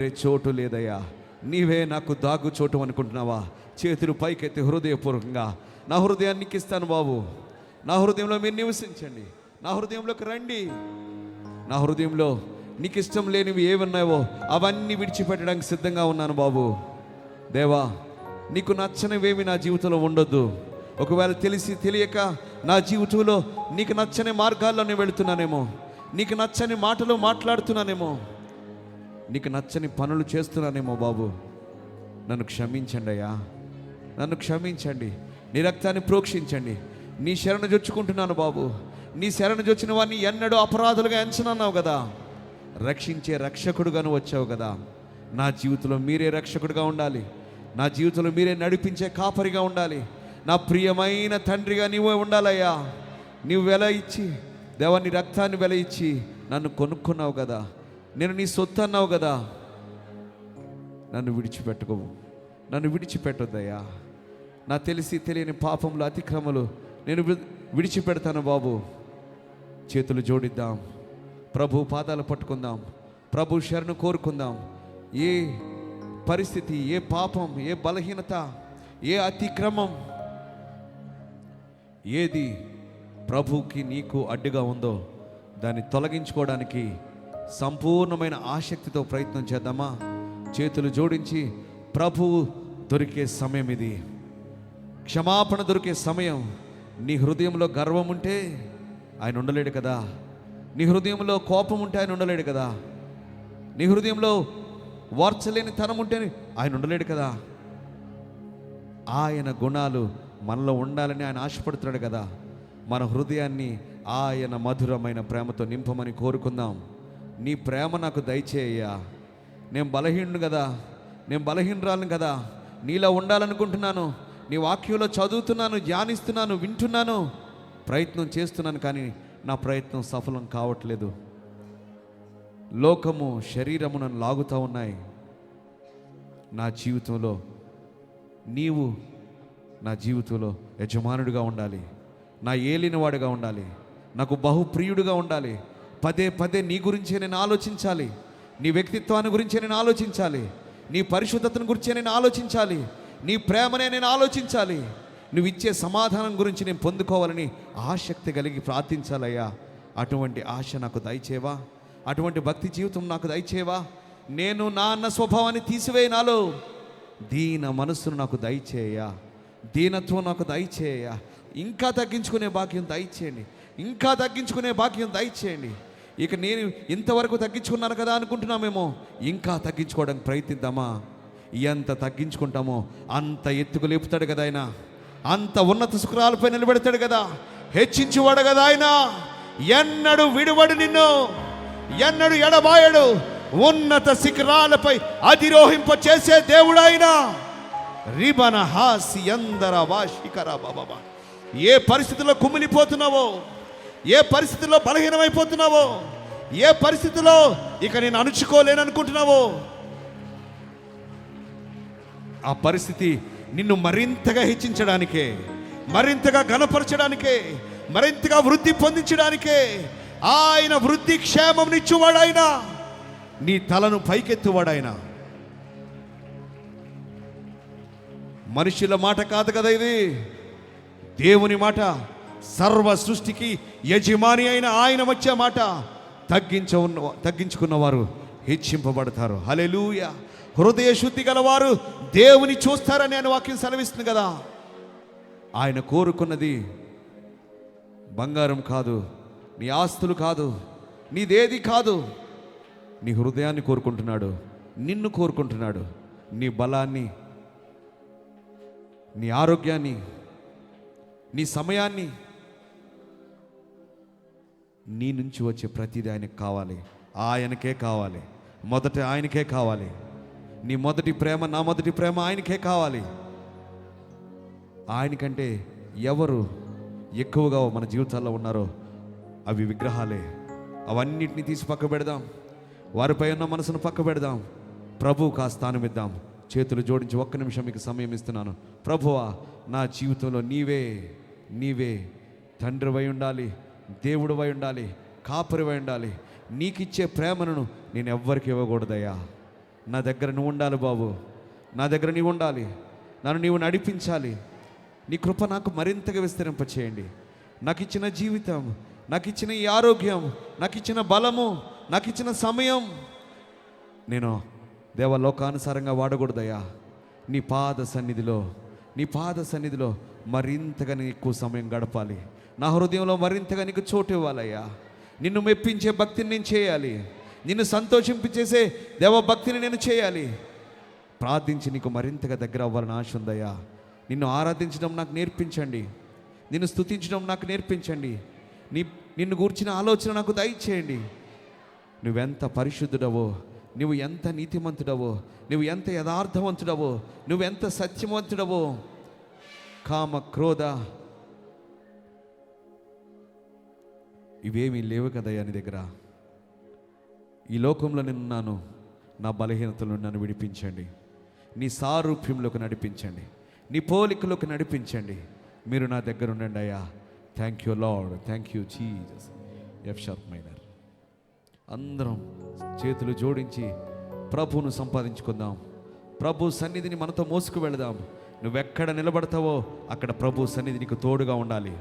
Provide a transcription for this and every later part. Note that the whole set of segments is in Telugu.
చోటు లేదయ్యా, నీవే నాకు దాగు చోటు అనుకుంటున్నావా? చేతులు పైకెత్తి హృదయపూర్వకంగా నా హృదయాన్ని నీకు ఇస్తాను బాబు. నా హృదయంలో మీరు నివసించండి, నా హృదయంలోకి రండి. నా హృదయంలో నీకు ఇష్టం లేనివి ఏమున్నాయో అవన్నీ విడిచిపెట్టడానికి సిద్ధంగా ఉన్నాను బాబు. దేవా, నీకు నచ్చనివేమి నా జీవితంలో ఉండొద్దు. ఒకవేళ తెలిసి తెలియక నా జీవితంలో నీకు నచ్చని మార్గాల్లో నేను వెళుతున్నానేమో, నీకు నచ్చని మాటలు మాట్లాడుతున్నానేమో, నీకు నచ్చని పనులు చేస్తున్నానేమో బాబు. నన్ను క్షమించండి అయ్యా, నన్ను క్షమించండి. నీ రక్తాన్ని ప్రోక్షించండి. నీ శరణు జొచ్చుకుంటున్నాను బాబు. నీ శరణు జొచ్చిన వాడిని ఎన్నడూ అపరాధులుగా ఎంచనన్నావు కదా, రక్షించే రక్షకుడుగాను వచ్చావు కదా. నా జీవితంలో మీరే రక్షకుడిగా ఉండాలి, నా జీవితంలో మీరే నడిపించే కాపరిగా ఉండాలి. నా ప్రియమైన తండ్రిగా నీవే ఉండాలయ్యా. నీవు వెల ఇచ్చి దేవా, నీ రక్తాన్ని వెల ఇచ్చి నన్ను కొనుక్కున్నావు కదా, నేను నీ సొత్తు అన్నావు కదా. నన్ను విడిచిపెట్టుకోవు, నన్ను విడిచిపెట్టొద్దయ్యా. నా తెలిసి తెలియని పాపములు అతిక్రమలు నేను విడిచిపెడతాను బాబు. చేతులు జోడిద్దాం, ప్రభు పాదాలు పట్టుకుందాం, ప్రభు శరణు కోరుకుందాం. ఏ పరిస్థితి, ఏ పాపం, ఏ బలహీనత, ఏ అతిక్రమం, ఏది ప్రభుకి నీకు అడ్డుగా ఉందో దాన్ని తొలగించుకోవడానికి సంపూర్ణమైన ఆసక్తితో ప్రయత్నం చేద్దామా? చేతులు జోడించి ప్రభువు దొరికే సమయం ఇది, క్షమాపణ దొరికే సమయం. నీ హృదయంలో గర్వం ఉంటే ఆయన ఉండలేడు కదా, నీ హృదయంలో కోపం ఉంటే ఆయన ఉండలేడు కదా, నీ హృదయంలో వార్చలేని తనం ఉంటే ఆయన ఉండలేడు కదా. ఆయన గుణాలు మనలో ఉండాలని ఆయన ఆశపడుతున్నాడు కదా. మన హృదయాన్ని ఆయన మధురమైన ప్రేమతో నింపమని కోరుకుందాం. నీ ప్రేమ నాకు దయచేయ్యా. నేను బలహీనుడు కదా, నేను బలహీనరాలను కదా, నీలో ఉండాలనుకుంటున్నాను. నీ వాక్యంలో చదువుతున్నాను, ధ్యానిస్తున్నాను, వింటున్నాను, ప్రయత్నం చేస్తున్నాను, కానీ నా ప్రయత్నం సఫలం కావట్లేదు. లోకము, శరీరము నన్ను లాగుతూ ఉన్నాయి. నా జీవితంలో నీవు నా జీవితంలో యజమానుడిగా ఉండాలి, నా ఏలినవాడుగా ఉండాలి, నాకు బహుప్రియుడిగా ఉండాలి. పదే పదే నీ గురించే నేను ఆలోచించాలి, నీ వ్యక్తిత్వాన్ని గురించే నేను ఆలోచించాలి, నీ పరిశుద్ధతను గురించే నేను ఆలోచించాలి, నీ ప్రేమనే నేను ఆలోచించాలి, నువ్వు ఇచ్చే సమాధానం గురించి నేను పొందుకోవాలని ఆసక్తి కలిగి ప్రార్థించాలయ్యా. అటువంటి ఆశ నాకు దయచేవా, అటువంటి భక్తి జీవితం నాకు దయచేవా. నేను నా అన్న స్వభావాన్ని తీసివేయి, నాలో దీన మనస్సును నాకు దయచేయ, దీనత్వం నాకు దయచేయ. ఇంకా తగ్గించుకునే భాగ్యం దయచేయండి, ఇంకా తగ్గించుకునే భాగ్యం దయచేయండి. ఇక నేను ఇంతవరకు తగ్గించుకున్నాను కదా అనుకుంటున్నామేమో, ఇంకా తగ్గించుకోవడానికి ప్రయత్నిద్దామా? ఎంత తగ్గించుకుంటామో అంత ఎత్తుకు లేపుతాడు కదా ఆయన, అంత ఉన్నత శిఖరాలపై నిలబెడతాడు కదా, హెచ్చించువాడు కదా ఆయన. ఎన్నడు విడువడు నిన్ను, ఎన్నడు ఎడబాయడు. ఉన్నత శిఖరాలపై అధిరోహింప చేసే దేవుడు ఆయన. రిబన హాసి అందర వాషికరా బాబా. ఏ పరిస్థితుల్లో కుమిలిపోతున్నావో, ఏ పరిస్థితుల్లో బలహీనమైపోతున్నావో, ఏ పరిస్థితిలో ఇక నేను అణుచుకోలేననుకుంటున్నావో, ఆ పరిస్థితి నిన్ను మరింతగా హెచ్చించడానికే, మరింతగా ఘనపరచడానికే, మరింతగా వృద్ధి పొందించడానికే ఆయన వృద్ధి క్షేమం నిచ్చువాడాయన, నీ తలను పైకెత్తువాడాయన. మనుషుల మాట కాదు కదా ఇది, దేవుని మాట. సర్వ సృష్టికి యజమాని అయిన ఆయన వచ్చే మాట. తగ్గించుకున్నవారు హెచ్చింపబడతారు. హల్లెలూయా. హృదయ శుద్ధి గలవారు దేవుని చూస్తారని ఆయన వాక్యం సెలవిస్తుంది కదా. ఆయన కోరుకున్నది బంగారం కాదు, నీ ఆస్తులు కాదు, నీదేది కాదు, నీ హృదయాన్ని కోరుకుంటున్నాడు, నిన్ను కోరుకుంటున్నాడు. నీ బలాన్ని, నీ ఆరోగ్యాన్ని, నీ సమయాన్ని, నీ నుంచి వచ్చే ప్రతిదీ ఆయనకు కావాలి, ఆయనకే కావాలి, మొదట ఆయనకే కావాలి. నీ మొదటి ప్రేమ, నా మొదటి ప్రేమ ఆయనకే కావాలి. ఆయనకంటే ఎవరు ఎక్కువగా మన జీవితాల్లో ఉన్నారో అవి విగ్రహాలే. అవన్నిటిని తీసి పక్క పెడదాం, వారిపై ఉన్న మనసును పక్క పెడదాం, ప్రభువుకు ఆ స్థానం ఇద్దాం. చేతులు జోడించి ఒక్క నిమిషం మీకు సమయం ఇస్తున్నాను. ప్రభువా, నా జీవితంలో నీవే తండ్రివై ఉండాలి, దేవుడివై ఉండాలి, కాపరివై ఉండాలి. నీకిచ్చే ప్రేమను నేను ఎవ్వరికి ఇవ్వకూడదయ్యా. నా దగ్గర నువ్వు ఉండాలి బాబు, నా దగ్గర నీవు ఉండాలి, నన్ను నీవు నడిపించాలి. నీ కృప నాకు మరింతగా విస్తరింపచేయండి. నాకు ఇచ్చిన జీవితం, నాకు ఇచ్చిన ఈ ఆరోగ్యం, నాకు ఇచ్చిన బలము, నాకు ఇచ్చిన సమయం నేను దేవలోకానుసారంగా వాడకూడదయ్యా. నీ పాద సన్నిధిలో మరింతగా నేను ఎక్కువ సమయం గడపాలి. నా హృదయంలో మరింతగా నీకు చోటు ఇవ్వాలయ్యా. నిన్ను మెప్పించే భక్తిని నేను చేయాలి, నిన్ను సంతోషింపచేసే దేవభక్తిని నేను చేయాలి. ప్రార్థించి నీకు మరింతగా దగ్గర అవ్వాలని ఆశ ఉందయ్యా. నిన్ను ఆరాధించడం నాకు నేర్పించండి, నిన్ను స్తుతించడం నాకు నేర్పించండి. నిన్ను గూర్చిన ఆలోచన నాకు దయచేయండి. నువ్వెంత పరిశుద్ధుడవో, నువ్వు ఎంత నీతిమంతుడవో, నువ్వు ఎంత యథార్థవంతుడవో, నువ్వెంత సత్యవంతుడవో. కామ క్రోధ ఇవేమీ లేవు కదయ్యా నీ దగ్గర. ఈ లోకంలో నేనున్నాను, నా బలహీనతలను నన్ను విడిపించండి, నీ సారూప్యంలోకి నడిపించండి, నీ పోలికలోకి నడిపించండి. మీరు నా దగ్గర ఉండండి అయ్యా. Thank you lord, thank you Jesus. F sharp minor. అందరం చేతులు జోడించి ప్రభువును సంపాదించుకుందాం. ప్రభు సన్నిధిని మనతో మోసుకు వెళదాం. నువ్వెక్కడ నిలబడతావో అక్కడ ప్రభు సన్నిధి నీకు తోడుగా ఉండాలి.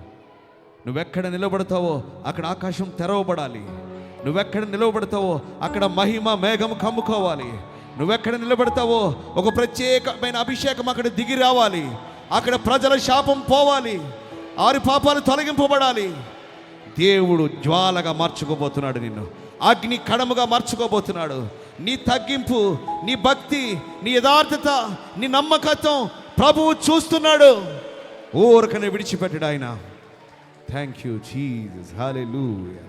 నువ్వెక్కడ నిలబడతావో అక్కడ ఆకాశం తెరవబడాలి. నువ్వెక్కడ నిలబడతావో అక్కడ మహిమ మేఘం కమ్ముకోవాలి. నువ్వెక్కడ నిలబడతావో ఒక ప్రత్యేకమైన అభిషేకం అక్కడ దిగి రావాలి. అక్కడ ప్రజల శాపం పోవాలి, ఆరి పాపాలు తొలగింపబడాలి. దేవుడు జ్వాలగా మార్చుకోబోతున్నాడు, నిన్ను అగ్ని కడముగా మార్చుకోబోతున్నాడు. నీ తగ్గింపు, నీ భక్తి, నీ యథార్థత, నీ నమ్మకత్వం ప్రభువు చూస్తున్నాడు. ఊరకనే విడిచిపెట్టాడు ఆయన. Thank you Jesus. హల్లెలూయా.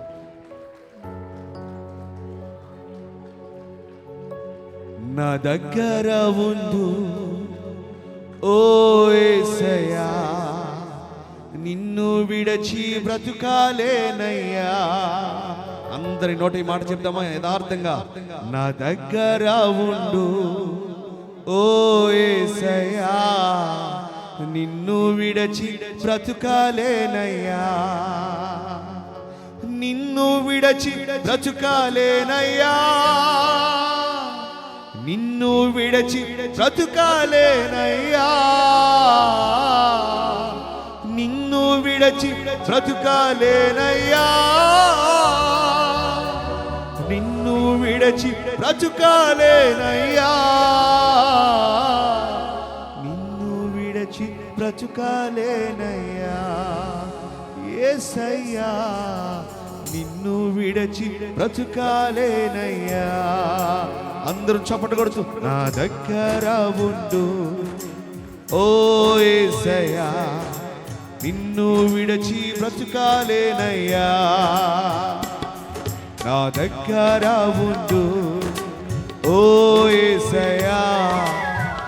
నా దగ్గర ఉండు ఓ యేసయ్యా, నిన్ను విడచి బ్రతుకాలేనయ్యా. అందరి నోటి ఈ మాట చెప్తామా యథార్థంగా? నా దగ్గర ఉండు ఓ యేసయ్యా, నిన్ను విడచి బ్రతుకాలేనయ్యా, నిన్ను విడచి బ్రతుకాలేనయ్యా, నిన్ను విడచి బ్రతుకాలేనయ్యా, నిన్ను విడచి బ్రతుకాలేనయ్యా, నిన్ను విడచి బ్రతుకాలేనయ్యా, నిన్ను విడచి బ్రతుకాలేనయ్యా. యేసయ్యా, నిన్ను విడచి బ్రతుకాలేనయ్యా. అందరూ చప్పట్లు కొడుతూ నా దగ్గర ఉండు ఓ యేసయ్యా, నిన్ను విడచి బ్రతుకాలేనయ్యా. నా దగ్గర ఉండు ఓ యేసయ్యా,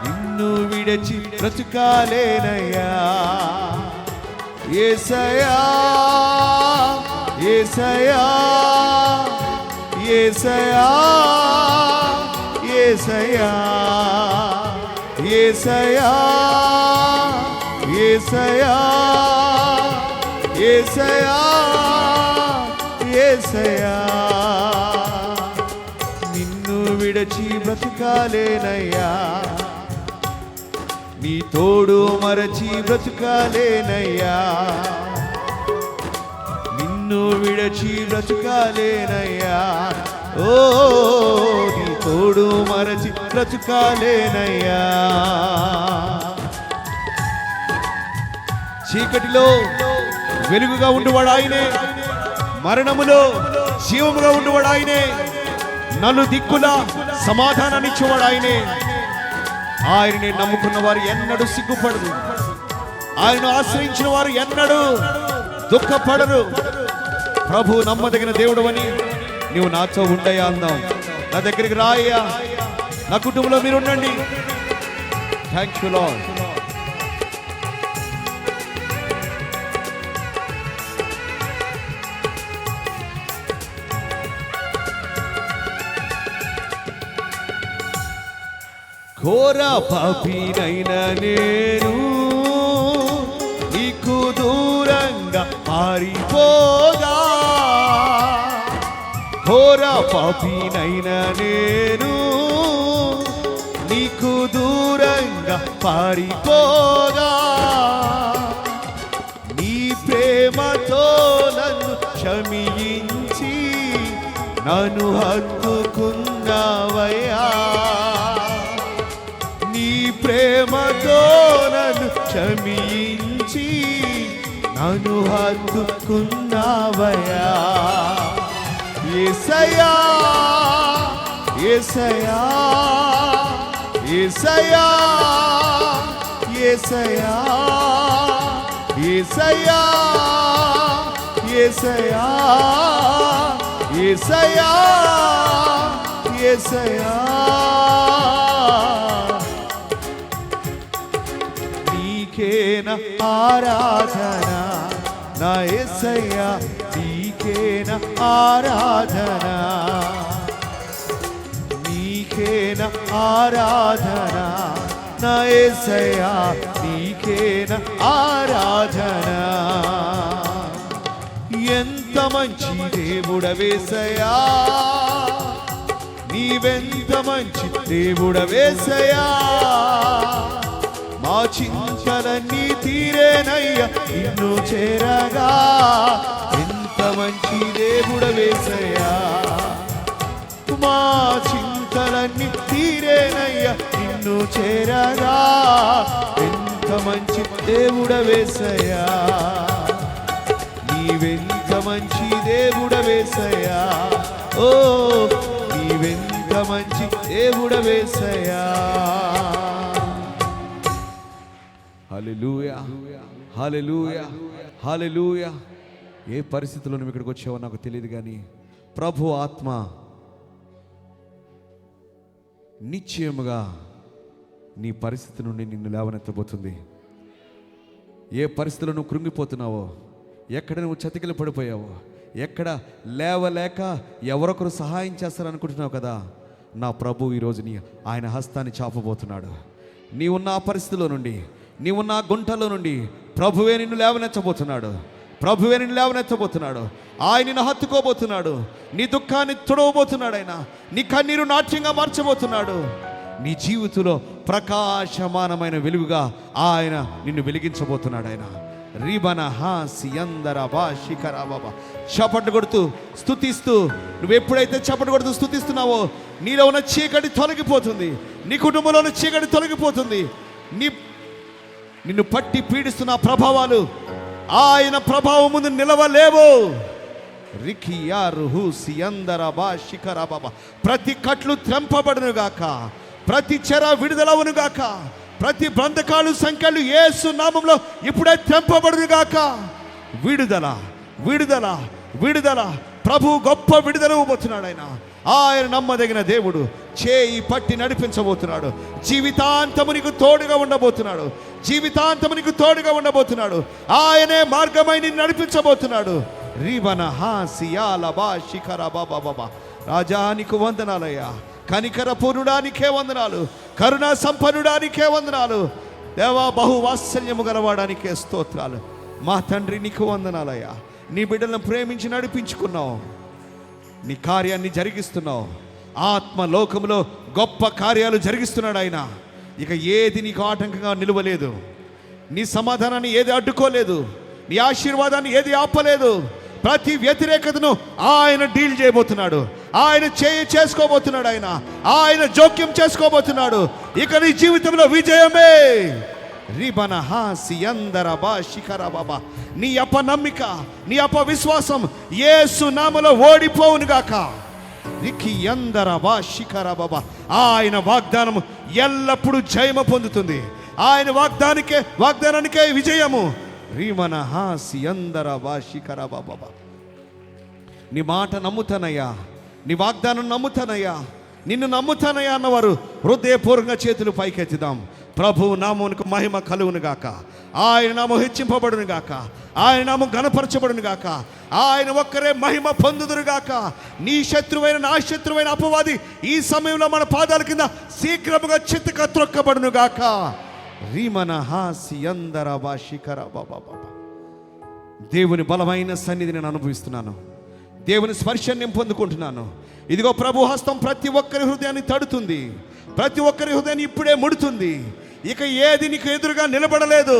నిన్ను విడచి బ్రతుకాలేనయ్యా. యేసయ్యా, యేసయ్యా, యేసయ్యా, యేసయ్యా, యేసయ్యా, యేసయ్యా, యేసయ్యా, యేసయ్యా, నిన్ను విడచి బ్రతుకాలేనయ్యా, నీ తోడు మరచి బ్రతుకాలేనయ్యా, నిన్ను విడచి బ్రతుకాలేనయ్యా. ఓ నీ తోడు మరచి బ్రతుకాలేనయ్యా. చీకటిలో వెలుగుగా ఉండువాడు ఆయనే, మరణములో జీవముగా ఉండువాడు ఆయనే, నలు దిక్కుల సమాధానాన్ని ఇచ్చేవాడు ఆయనే. ఆయనని నమ్ముకున్న వారు ఎన్నడూ సిగ్గుపడరు, ఆయన ఆశ్రయించిన వారు ఎన్నడూ దుఃఖపడరు. ప్రభు నమ్మదగిన దేవుడు అని నీవు నాతో ఉండయా అందాం. నా దగ్గరికి రాయ్యా, నా కుటుంబంలో మీరు ఉండండి. Thank you lord. ఘోర పాపినైన నేను నీకు దూరంగా పారిపోగా, ఘోర పాపినైన నేను నీకు దూరంగా పారిపోగా, నీ ప్రేమతో నన్ను క్షమించి నన్ను హత్తుకున్నావయ్యా. నీ ప్రేమతో నన్ను క్షమించి నన్ను హత్తుకున్నావయ్యా. యేసయ్యా యేసయ్యా యేసయ్యా యేసయ్యా యేసయ్యా యేసయ్యా యేసయ్యా యేసయ్యా. నీకేనా ఆరాధన నా యేసయ్యా, నీకేనా ఆరాధన, నీకేనా ఆరాధన నా యేసయ్యా, నీకేనా ఆరాధన. ఎంత మంచి దేవుడవేసయ్యా, నీవెంత మంచి దేవుడవేసయ్యా. మా చింతలన్నీ తీరేనయ్యా నిన్ను చేరగా, ఎంత మంచి దేవుడవేసయ్యా. మా చింతలన్నీ తీరేనయ్యా నిన్ను చేరగా, ఎంత మంచి దేవుడవేసయ్యా. నీవెంత మంచి దేవుడవేసయ్యా, ఓ నీవెంత మంచి దేవుడవేసయ్యా. హల్లెలూయా హల్లెలూయా హల్లెలూయా. ఏ పరిస్థితుల్లో నువ్వు ఇక్కడికి వచ్చావో నాకు తెలియదు, కానీ ప్రభు ఆత్మ నిశ్చయముగా నీ పరిస్థితి నుండి నిన్ను లేవనెత్తబోతుంది. ఏ పరిస్థితుల్లో నువ్వు కృంగిపోతున్నావో, ఎక్కడ నువ్వు చతికిలు పడిపోయావో, ఎక్కడ లేవలేక ఎవరొకరు సహాయం చేస్తారనుకుంటున్నావు కదా, నా ప్రభు ఈరోజు ఆయన హస్తాన్ని చాపబోతున్నాడు. నీవున్న ఆ పరిస్థితిలో నుండి, నీవున్న ఆ గుంటలో నుండి ప్రభువే నిన్ను లేవనెత్తబోతున్నాడు. ప్రభువే నిన్ను లేవనెత్తబోతున్నాడు. ఆయన నిన్ను హత్తుకోబోతున్నాడు. నీ దుఃఖాన్ని తుడవబోతున్నాడు. ఆయన నీ కన్నీరు నాట్యంగా మార్చబోతున్నాడు. నీ జీవితంలో ప్రకాశమానమైన వెలుగుగా ఆయన నిన్ను వెలిగించబోతున్నాడు. ఆయన రీబన హాసియందర బా శిఖరా బాబా. చప్పట్లు కొడుతూ స్తుతిస్తూ, నువ్వు ఎప్పుడైతే చప్పట్లు కొడుతూ స్తుతిస్తున్నావో నీలో ఉన్న చీకటి తొలగిపోతుంది. నీ కుటుంబంలో ఉన్న చీకటి తొలగిపోతుంది. నిన్ను పట్టి పీడిస్తున్న ప్రభావాలు ఆయన ప్రభావం ముందు నిలవలేవు. ప్రతి కట్లు త్రెంపబడును గాక, ప్రతి చెర విడుదలవును గాక, ప్రతి బంధకాలు సంఖ్యలు యేసు నామములో ఇప్పుడే త్రెంపబడును గాక. విడుదల విడుదల విడుదల. ప్రభు గొప్ప విడుదల ఇవ్వబోతున్నాడు. ఆయన నమ్మదగిన దేవుడు. చేయి పట్టి నడిపించబోతున్నాడు. జీవితాంతము నీకు తోడుగా ఉండబోతున్నాడు. జీవితాంతము నీకు తోడుగా ఉండబోతున్నాడు. ఆయనే మార్గమై నిన్ను నడిపించబోతున్నాడు. రీవన హాసియాల బా శిఖరా బాబా బాబా. రాజా నీకు వందనాలయ్యా. కనికర పూర్ణుడానికే వందనాలు. కరుణా సంపన్నుడానికే వందనాలు. దేవా బహువాత్సల్యము గలవాడానికే స్తోత్రాలు. మా తండ్రి నీకు వందనాలయ్యా. నీ బిడ్డలను ప్రేమించి నడిపించుకున్నావు. నీ కార్యాన్ని జరిగిస్తున్నావు. ఆత్మలోకంలో గొప్ప కార్యాలు జరిగిస్తున్నాడు ఆయన. ఇక ఏది నీకు ఆటంకంగా నిలవలేదు. నీ సమాధానాన్ని ఏది అడ్డుకోలేదు. నీ ఆశీర్వాదాన్ని ఏది ఆపలేదు. ప్రతి వ్యతిరేకతను ఆయన డీల్ చేయబోతున్నాడు. ఆయన చేసుకోబోతున్నాడు. ఆయన జోక్యం చేసుకోబోతున్నాడు. ఇక నీ జీవితంలో విజయమే. రిబన హాసియందర బా శిఖరా బాబా. నీ అపనమ్మిక, నీ అపవిశ్వాసం యేసు నామములో ఓడిపోవును గాక. రికియందర బా శిఖరా బాబా. ఆయన వాగ్దానం ఎల్లప్పుడూ జయము పొందుతుంది. ఆయన వాగ్దానానికే విజయము. రీమన హాసియందర బా శిఖరా బాబా. నీ మాట నమ్ముతానయ్యా, నీ వాగ్దానం నమ్ముతానయ్యా, నిన్ను నమ్ముతానయ్యా అన్నవారు హృదయపూర్వకంగా చేతులు పైకెత్తుదాం. ప్రభు నామమునకు మహిమ కలుగును గాక. ఆయన నామం హెచ్చింపబడును గాక. ఆయన నామం ఘనపరచబడును గాక. ఆయన ఒక్కరే మహిమ పొందుదురు గాక. నీ శత్రువైన నా శత్రువైన అపవాది ఈ సమయంలో మన పాదాల కింద శీఘ్రముగా చిత్తక త్రొక్కబడును గాక. రీమన హాసియందర బా శిఖరా బాబా బాబా. దేవుని బలమైన సన్నిధిని నేను అనుభవిస్తున్నాను. దేవుని స్పర్శను నేను పొందుకుంటున్నాను. ఇదిగో ప్రభు హస్తం ప్రతి ఒక్కరి హృదయాన్ని తడుతుంది. ప్రతి ఒక్కరి హృదయాన్ని ఇప్పుడే ముడుతుంది. ఇక ఏది నీకు ఎదురుగా నిలబడలేదు.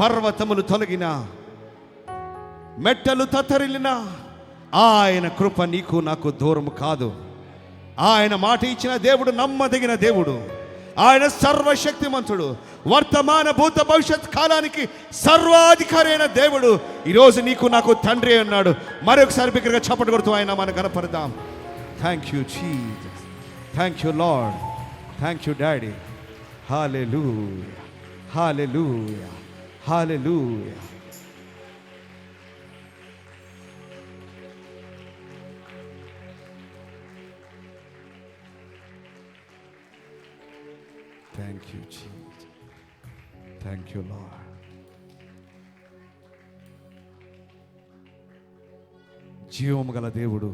పర్వతములు తొలగిన, మెట్టలు తత్తరిల్లిన, ఆయన కృప నీకు నాకు దూరం కాదు. ఆయన మాట ఇచ్చిన దేవుడు నమ్మదగిన దేవుడు. ఆయన సర్వశక్తిమంతుడు. వర్తమాన భూత భవిష్యత్ కాలానికి సర్వాధికారి అయిన దేవుడు ఈరోజు నీకు నాకు తండ్రి అన్నాడు. మరొకసారి బిగ్గరగా చప్పట్లు కొడుతూ ఆయన మనం కనపడదాం. Thank you Jesus, thank you lord, thank you daddy. హల్లెలూయా, హల్లెలూయా, హల్లెలూయా. Thank you, Jesus. Thank you, Lord. జీవము గల దేవుడు,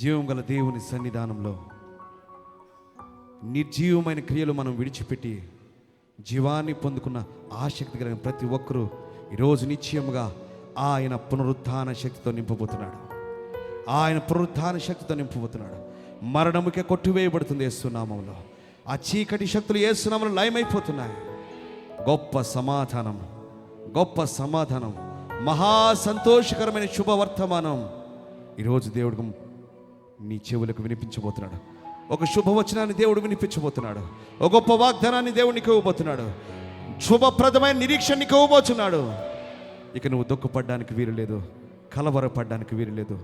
జీవం గల దేవుని సన్నిధానంలో నిర్జీవమైన క్రియలు మనం విడిచిపెట్టి జీవాన్ని పొందుకున్న ఆసక్తి కలిగిన ప్రతి ఒక్కరూ ఈరోజు నిశ్చయముగా ఆయన పునరుత్థాన శక్తితో నింపబోతున్నాడు. ఆయన పునరుత్థాన శక్తితో నింపబోతున్నాడు. మరణముకే కొట్టివేయబడుతుంది యేసునామములో. ఆ చీకటి శక్తులు యేసునామములో లయమైపోతున్నాయి. గొప్ప సమాధానం, గొప్ప సమాధానం, మహా సంతోషకరమైన శుభవర్తమానం ఈరోజు దేవుడు నీ చెవులకు వినిపించబోతున్నాడు. ఒక శుభవచనాన్ని దేవుడు వినిపించబోతున్నాడు. ఒక గొప్ప వాగ్దానాన్ని దేవునికి ఇవ్వబోతున్నాడు. శుభప్రదమైన నిరీక్షణకి ఇవ్వబోతున్నాడు. ఇక నువ్వు దుఃఖపడడానికి వీలు లేదు, కలవరపడడానికి వీలు లేదు.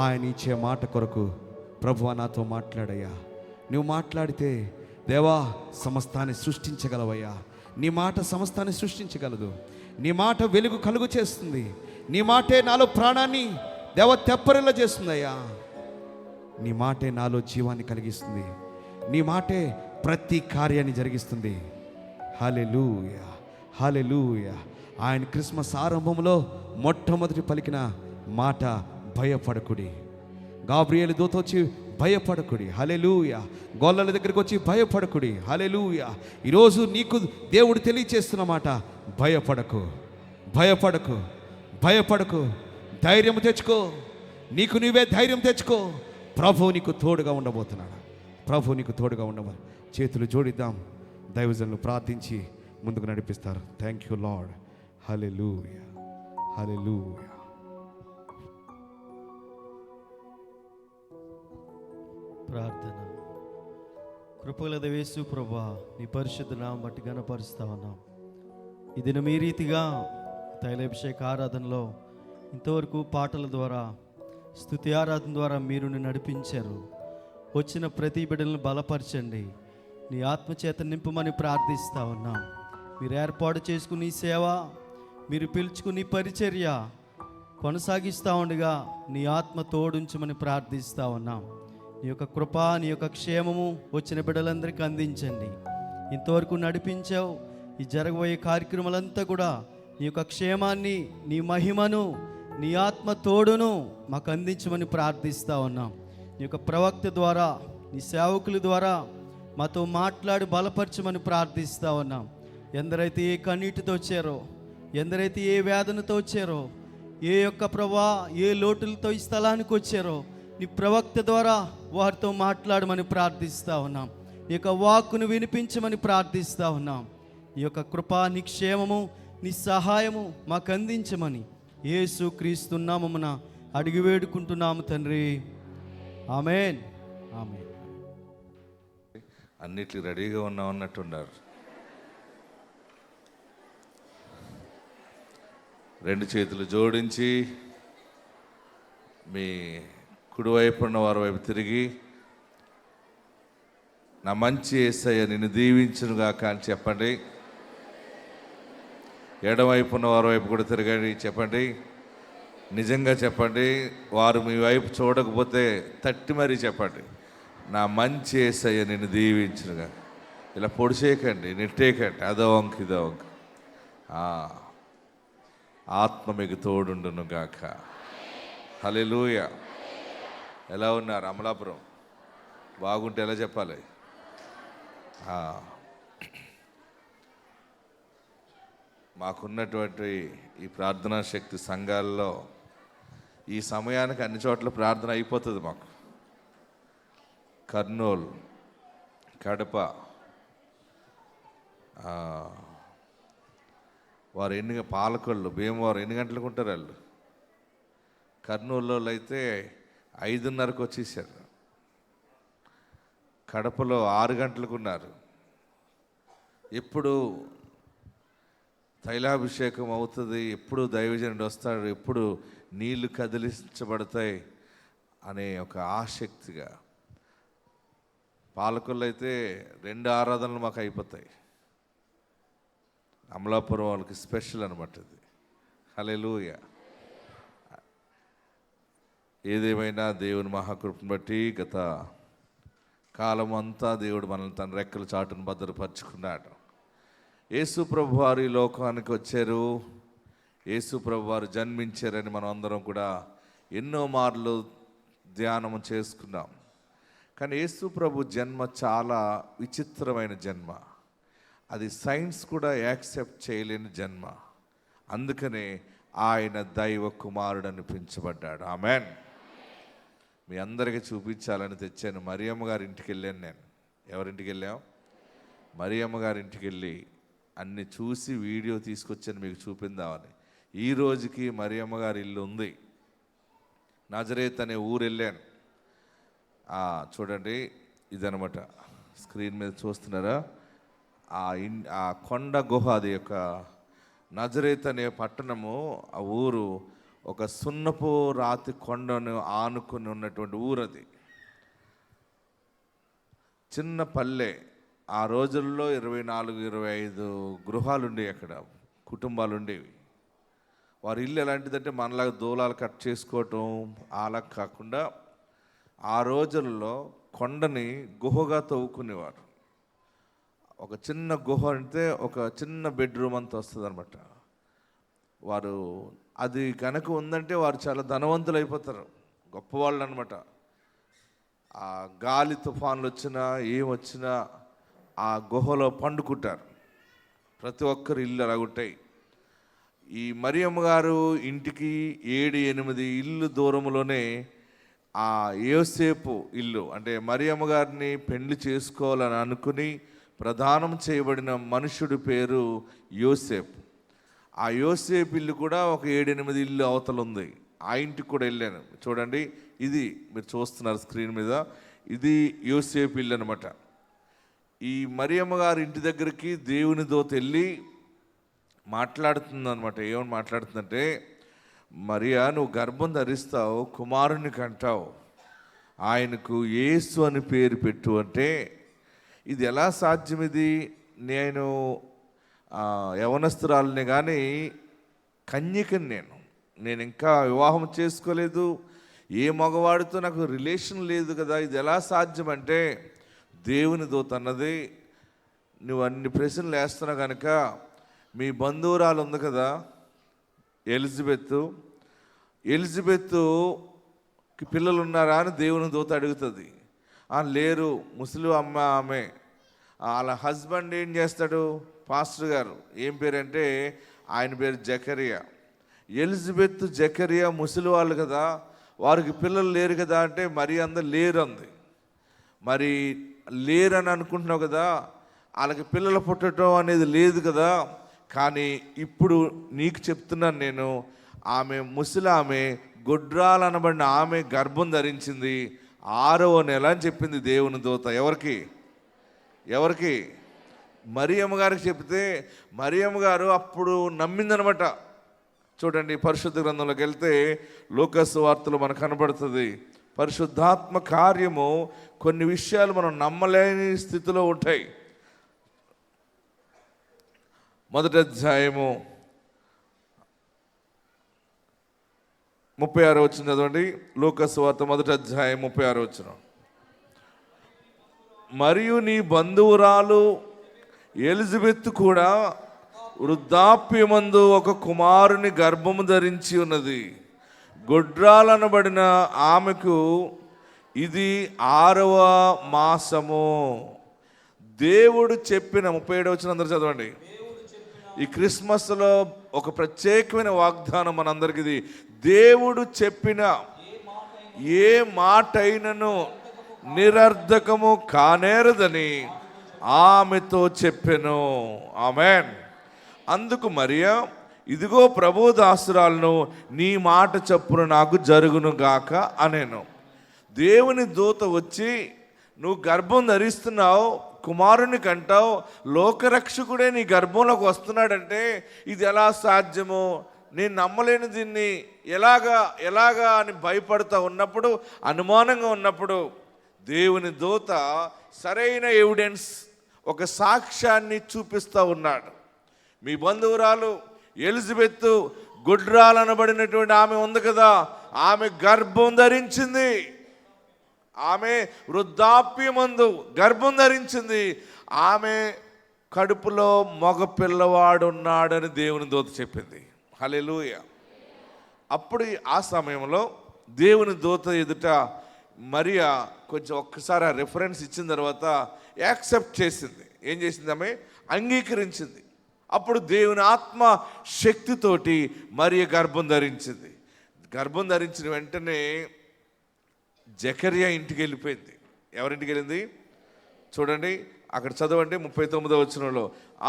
ఆయన ఇచ్చే మాట కొరకు ప్రభువా నాతో మాట్లాడయ్యా. నువ్వు మాట్లాడితే దేవా సమస్తాన్ని సృష్టించగలవయ్యా. నీ మాట సమస్తాన్ని సృష్టించగలదు. నీ మాట వెలుగు కలుగు చేస్తుంది. నీ మాటే నాలో ప్రాణాన్ని దేవ తెప్పరిల్ల చేస్తుందయ్యా. నీ మాటే నాలో జీవాన్ని కలిగిస్తుంది. నీ మాటే ప్రతి కార్యాన్ని జరిగిస్తుంది. హల్లెలూయా, హల్లెలూయా. ఆయన క్రిస్మస్ ఆరంభంలో మొట్టమొదటి పలికిన మాట భయపడకుడి. గాబ్రియేలు దూత వచ్చి భయపడకుడి. హల్లెలూయా. గొల్లల దగ్గరికి వచ్చి భయపడకుడి. హల్లెలూయా. ఈరోజు నీకు దేవుడు తెలియచేస్తున్న మాట భయపడకు, భయపడకు, భయపడకు. ధైర్యం తెచ్చుకో. నీకు నీవే ధైర్యం తెచ్చుకో. ప్రభు నీకు తోడుగా ఉండబోతున్నాడు. ప్రభు నీకు తోడుగా ఉండబో. చేతులు జోడిద్దాం. దైవజనులు ప్రార్థించి ముందుకు నడిపిస్తారు. Thank you lord. హల్లెలూయా, హల్లెలూయా. ప్రార్థన. కృపగల యేసు ప్రభువా, నీ పరిశుద్ధ నామం బట్టి ఘనపరుస్తా ఉన్నాం. ఈ దినం ఈ రీతిగా తైలాభిషేక ఆరాధనలో ఇంతవరకు పాటల ద్వారా, స్తుతి ఆరాధన ద్వారా మీరు నడిపించారు. వచ్చిన ప్రతి బిడ్డలను బలపరచండి. నీ ఆత్మచేత నింపమని ప్రార్థిస్తా ఉన్నాం. మీరు ఏర్పాటు చేసుకుని సేవ, మీరు పిలుచుకుని పరిచర్య కొనసాగిస్తూ ఉండగా నీ ఆత్మ తోడుంచమని ప్రార్థిస్తూ ఉన్నాం. నీ యొక్క కృప, నీ యొక్క క్షేమము వచ్చిన బిడ్డలందరికీ అందించండి. ఇంతవరకు నడిపించావు. ఈ జరగబోయే కార్యక్రమాలంతా కూడా నీ యొక్క క్షేమాన్ని, నీ మహిమను, నీ ఆత్మ తోడును మాకు అందించమని ప్రార్థిస్తూ ఉన్నాం. నీ యొక్క ప్రవక్త ద్వారా, నీ సేవకుల ద్వారా మాతో మాట్లాడి బలపరచమని ప్రార్థిస్తూ ఉన్నాం. ఎందరైతే ఏ కన్నీటితో వచ్చారో, ఎందరైతే ఏ వేదనతో వచ్చారో, ఏ యొక్క ప్రభా ఏ లోటులతో ఈ స్థలానికి వచ్చారో, నీ ప్రవక్త ద్వారా వారితో మాట్లాడమని ప్రార్థిస్తూ ఉన్నాం. నీ యొక్క వాక్కును వినిపించమని ప్రార్థిస్తూ ఉన్నాం. నీ యొక్క కృపా, నీ క్షేమము, నీ సహాయము మాకు అందించమని యేసు క్రీస్తు నామమున అడిగి వేడుకుంటున్నాము తండ్రి. ఆమేన్, ఆమేన్. అన్నిటికీ రెడీగా ఉన్నట్టున్నారు. రెండు చేతులు జోడించి మీ కుడివైపు ఉన్న వారి వైపు తిరిగి, నా మంచి యేసయ్య నిన్ను దీవించునుగాక అని చెప్పండి. ఎడమవైపు ఉన్న వారి వైపు కూడా తిరగండి, చెప్పండి. నిజంగా చెప్పండి. వారు మీ వైపు చూడకపోతే తట్టి మరీ చెప్పండి, నా మంచి యేసయ్య నిన్ను దీవించునుగా. ఇలా పొడిచేయకండి, నెట్టేయకండి. అదో వంక ఇదో వంక. ఆత్మ మీకు తోడుండును గాక. హల్లెలూయా. ఎలా ఉన్నారు అమలాపురం? బాగుంటే ఎలా చెప్పాలి? మాకున్నటువంటి ఈ ప్రార్థనా శక్తి సంఘాల్లో ఈ సమయానికి అన్ని చోట్ల ప్రార్థన అయిపోతుంది. మాకు కర్నూలు, కడప, వారు పాలకొల్లు, భీమవరం ఎన్ని గంటలకు ఉంటారు వాళ్ళు. కర్నూలులో అయితే 5:30కు వచ్చేసారు. కడపలో 6 గంటలకు ఉన్నారు. ఎప్పుడు తైలాభిషేకం అవుతుంది, ఎప్పుడు దైవజనుడు వస్తాడు, ఎప్పుడు నీళ్లు కదిలించబడతాయి అనే ఒక ఆసక్తిగా. పాలకొల్లు అయితే 2 ఆరాధనలు మాకు అయిపోతాయి. అమలాపురం వాళ్ళకి స్పెషల్ అనమాట ఇది. హల్లెలూయా. ఏదేమైనా దేవుని మహాకృపను బట్టి గత కాలం అంతా దేవుడు మనల్ని తన రెక్కల చాటును భద్రపరుచుకున్నాడు. యేసు ప్రభు వారు ఈ లోకానికి వచ్చారు, యేసు ప్రభు వారు జన్మించారని మనం అందరం కూడా ఎన్నో మార్లు ధ్యానం చేసుకున్నాం. కానీ యేసు ప్రభు జన్మ చాలా విచిత్రమైన జన్మ. అది సైన్స్ కూడా యాక్సెప్ట్ చేయలేని జన్మ. అందుకనే ఆయన దైవ కుమారుడు అనిపించబడ్డాడు. ఆమెన్. మీ అందరికీ చూపించాలని తెచ్చాను. మరియమ్మ గారి ఇంటికి వెళ్ళాను నేను. ఎవరింటికి వెళ్ళాం? మరియమ్మ గారి ఇంటికి వెళ్ళి అన్ని చూసి వీడియో తీసుకొచ్చాను మీకు చూపిందామని. ఈ రోజుకి మరియమ్మ గారి ఇల్లు ఉంది. నజరేత్ అనే ఊరు వెళ్ళాను. చూడండి, ఇదనమాట స్క్రీన్ మీద చూస్తున్నారా? ఆ కొండ గుహ, అది యొక్క నజరేత్ అనే పట్టణము, ఆ ఊరు ఒక సున్నపు రాతి కొండను ఆనుకొని ఉన్నటువంటి ఊరు. అది చిన్న పల్లె. ఆ రోజుల్లో 24-25 గృహాలు ఉండేవి, అక్కడ కుటుంబాలు ఉండేవి. వారి ఇల్లు ఎలాంటిదంటే మనలాగా దూలాలు కట్ చేసుకోవటం అలా కాకుండా ఆ రోజుల్లో కొండని గుహగా తవ్వుకునేవారు. ఒక చిన్న గుహ అంటే ఒక చిన్న బెడ్రూమ్ అంతా వస్తుంది అనమాట. వారు అది కనుక ఉందంటే వారు చాలా ధనవంతులు అయిపోతారు, గొప్పవాళ్ళు అనమాట. ఆ గాలి తుఫాన్లు వచ్చినా ఏమొచ్చినా ఆ గుహలో పండుకుంటారు. ప్రతి ఒక్కరు ఇల్లు అలాగుంటాయి. ఈ మరియమ్మ గారు ఇంటికి 7-8 ఇల్లు దూరంలోనే ఆ యోసేపు ఇల్లు, అంటే మరియమ్మ గారిని పెళ్లి చేసుకోవాలని అనుకుని ప్రదానం చేయబడిన మనుషుడి పేరు యోసేపు. ఆ యోసేపు ఇల్లు కూడా ఒక 7-8 ఇల్లు అవతల ఉంది. ఆ ఇంటికి కూడా వెళ్ళాను. చూడండి, ఇది మీరు చూస్తున్నారు స్క్రీన్ మీద, ఇది యోసేపు ఇల్లు అనమాట. ఈ మరియమ్మ గారి ఇంటి దగ్గరికి దేవుని దూత వెళ్ళి మాట్లాడుతుంది అనమాట. ఏమని మాట్లాడుతుందంటే, మరియా, నువ్వు గర్భం ధరిస్తావు, కుమారుని కంటావు, ఆయనకు యేసు అని పేరు పెట్టు అంటే, ఇది ఎలా సాధ్యం? ఇది నేను యవనస్తురాలని కానీ కన్యకని, నేను ఇంకా వివాహం చేసుకోలేదు, ఏ మగవాడితో నాకు రిలేషన్ లేదు కదా, ఇది ఎలా సాధ్యం అంటే, దేవుని దూత అన్నది, నువ్వు అన్ని ప్రశ్నలు వేస్తున్నావు కనుక మీ బంధువురాలు ఉంది కదా ఎలిజబెత్కి పిల్లలు ఉన్నారా అని దేవుని దూత అడుగుతుంది. లేరు, ముసలి అమ్మ ఆమె. వాళ్ళ హస్బెండ్ ఏం చేస్తాడు? పాస్టర్ గారు. ఏం పేరంటే ఆయన పేరు జకరియా. ఎలిజబెత్, జకరియా ముసలి వాళ్ళు కదా, వారికి పిల్లలు లేరు కదా అంటే మరి అందరు లేరు అంది. మరి లేరని అనుకుంటున్నావు కదా, వాళ్ళకి పిల్లలు పుట్టడం అనేది లేదు కదా, కానీ ఇప్పుడు నీకు చెప్తున్నాను నేను, ఆమె ముసలి ఆమె, గొడ్రాలనబడిన ఆమె గర్భం ధరించింది 6వ నెల అని చెప్పింది దేవుని దూత. ఎవరికి? మరియమ్మ గారికి చెప్తే మరియమ్మ గారు అప్పుడు నమ్మిందనమాట. చూడండి, పరిశుద్ధ గ్రంథంలోకి వెళ్తే లూకాసు వార్తలో మనకు కనబడుతుంది. పరిశుద్ధాత్మ కార్యము కొన్ని విషయాలు మనం నమ్మలేని స్థితిలో ఉంటాయి. 1వ అధ్యాయము 36వ వచనం చదవండి. లూకాసు వార్త 1వ అధ్యాయం 36వ వచనం. మరియు నీ బంధువురాలు ఎలిజబెత్ కూడా వృద్ధాప్యమందు ఒక కుమారుని గర్భము ధరించి ఉన్నది. గొడ్రాలనబడిన ఆమెకు ఇది 6వ మాసము. దేవుడు చెప్పిన 37వ వచనం అందరూ చదవండి. ఈ క్రిస్మస్లో ఒక ప్రత్యేకమైన వాగ్దానం మనందరికీ ఇది. దేవుడు చెప్పిన ఏ మాట అయినను నిరర్ధకము కానేరదని ఆమెతో చెప్పెను. ఆమెన్. అందుకు మరియా, ఇదిగో ప్రభు దాసురాలను, నీ మాట చొప్పున నాకు జరుగును గాక అనేను. దేవుని దూత వచ్చి, నువ్వు గర్భం ధరిస్తున్నావు, కుమారుని కంటావు, లోకరక్షకుడే నీ గర్భంలోకి వస్తున్నాడంటే ఇది ఎలా సాధ్యమో, నేను నమ్మలేని దీన్ని, ఎలాగా అని భయపడుతూ ఉన్నప్పుడు, అనుమానంగా ఉన్నప్పుడు దేవుని దూత సరైన ఎవిడెన్స్, ఒక సాక్ష్యాన్ని చూపిస్తూ ఉన్నాడు. మీ బంధువురాలు ఎలిజబెత్ గుడ్రాలనబడినటువంటి ఆమె ఉంది కదా, ఆమె గర్భం ధరించింది. ఆమె వృద్ధాప్యమందు గర్భం ధరించింది. ఆమె కడుపులో మగ పిల్లవాడు ఉన్నాడని దేవుని దూత చెప్పింది. హల్లెలూయా. అప్పుడు ఆ సమయంలో దేవుని దూత ఎదుట మరియా కొంచెం ఒక్కసారి ఆ రెఫరెన్స్ ఇచ్చిన తర్వాత యాక్సెప్ట్ చేసింది. ఏం చేసింది? ఆమె అంగీకరించింది. అప్పుడు దేవుని ఆత్మ శక్తితోటి మరియ గర్భం ధరించింది. గర్భం ధరించిన వెంటనే జకర్యా ఇంటికి వెళ్ళిపోయింది. ఎవరింటికి వెళ్ళింది చూడండి, అక్కడ చదవండి 39వ వచనంలో.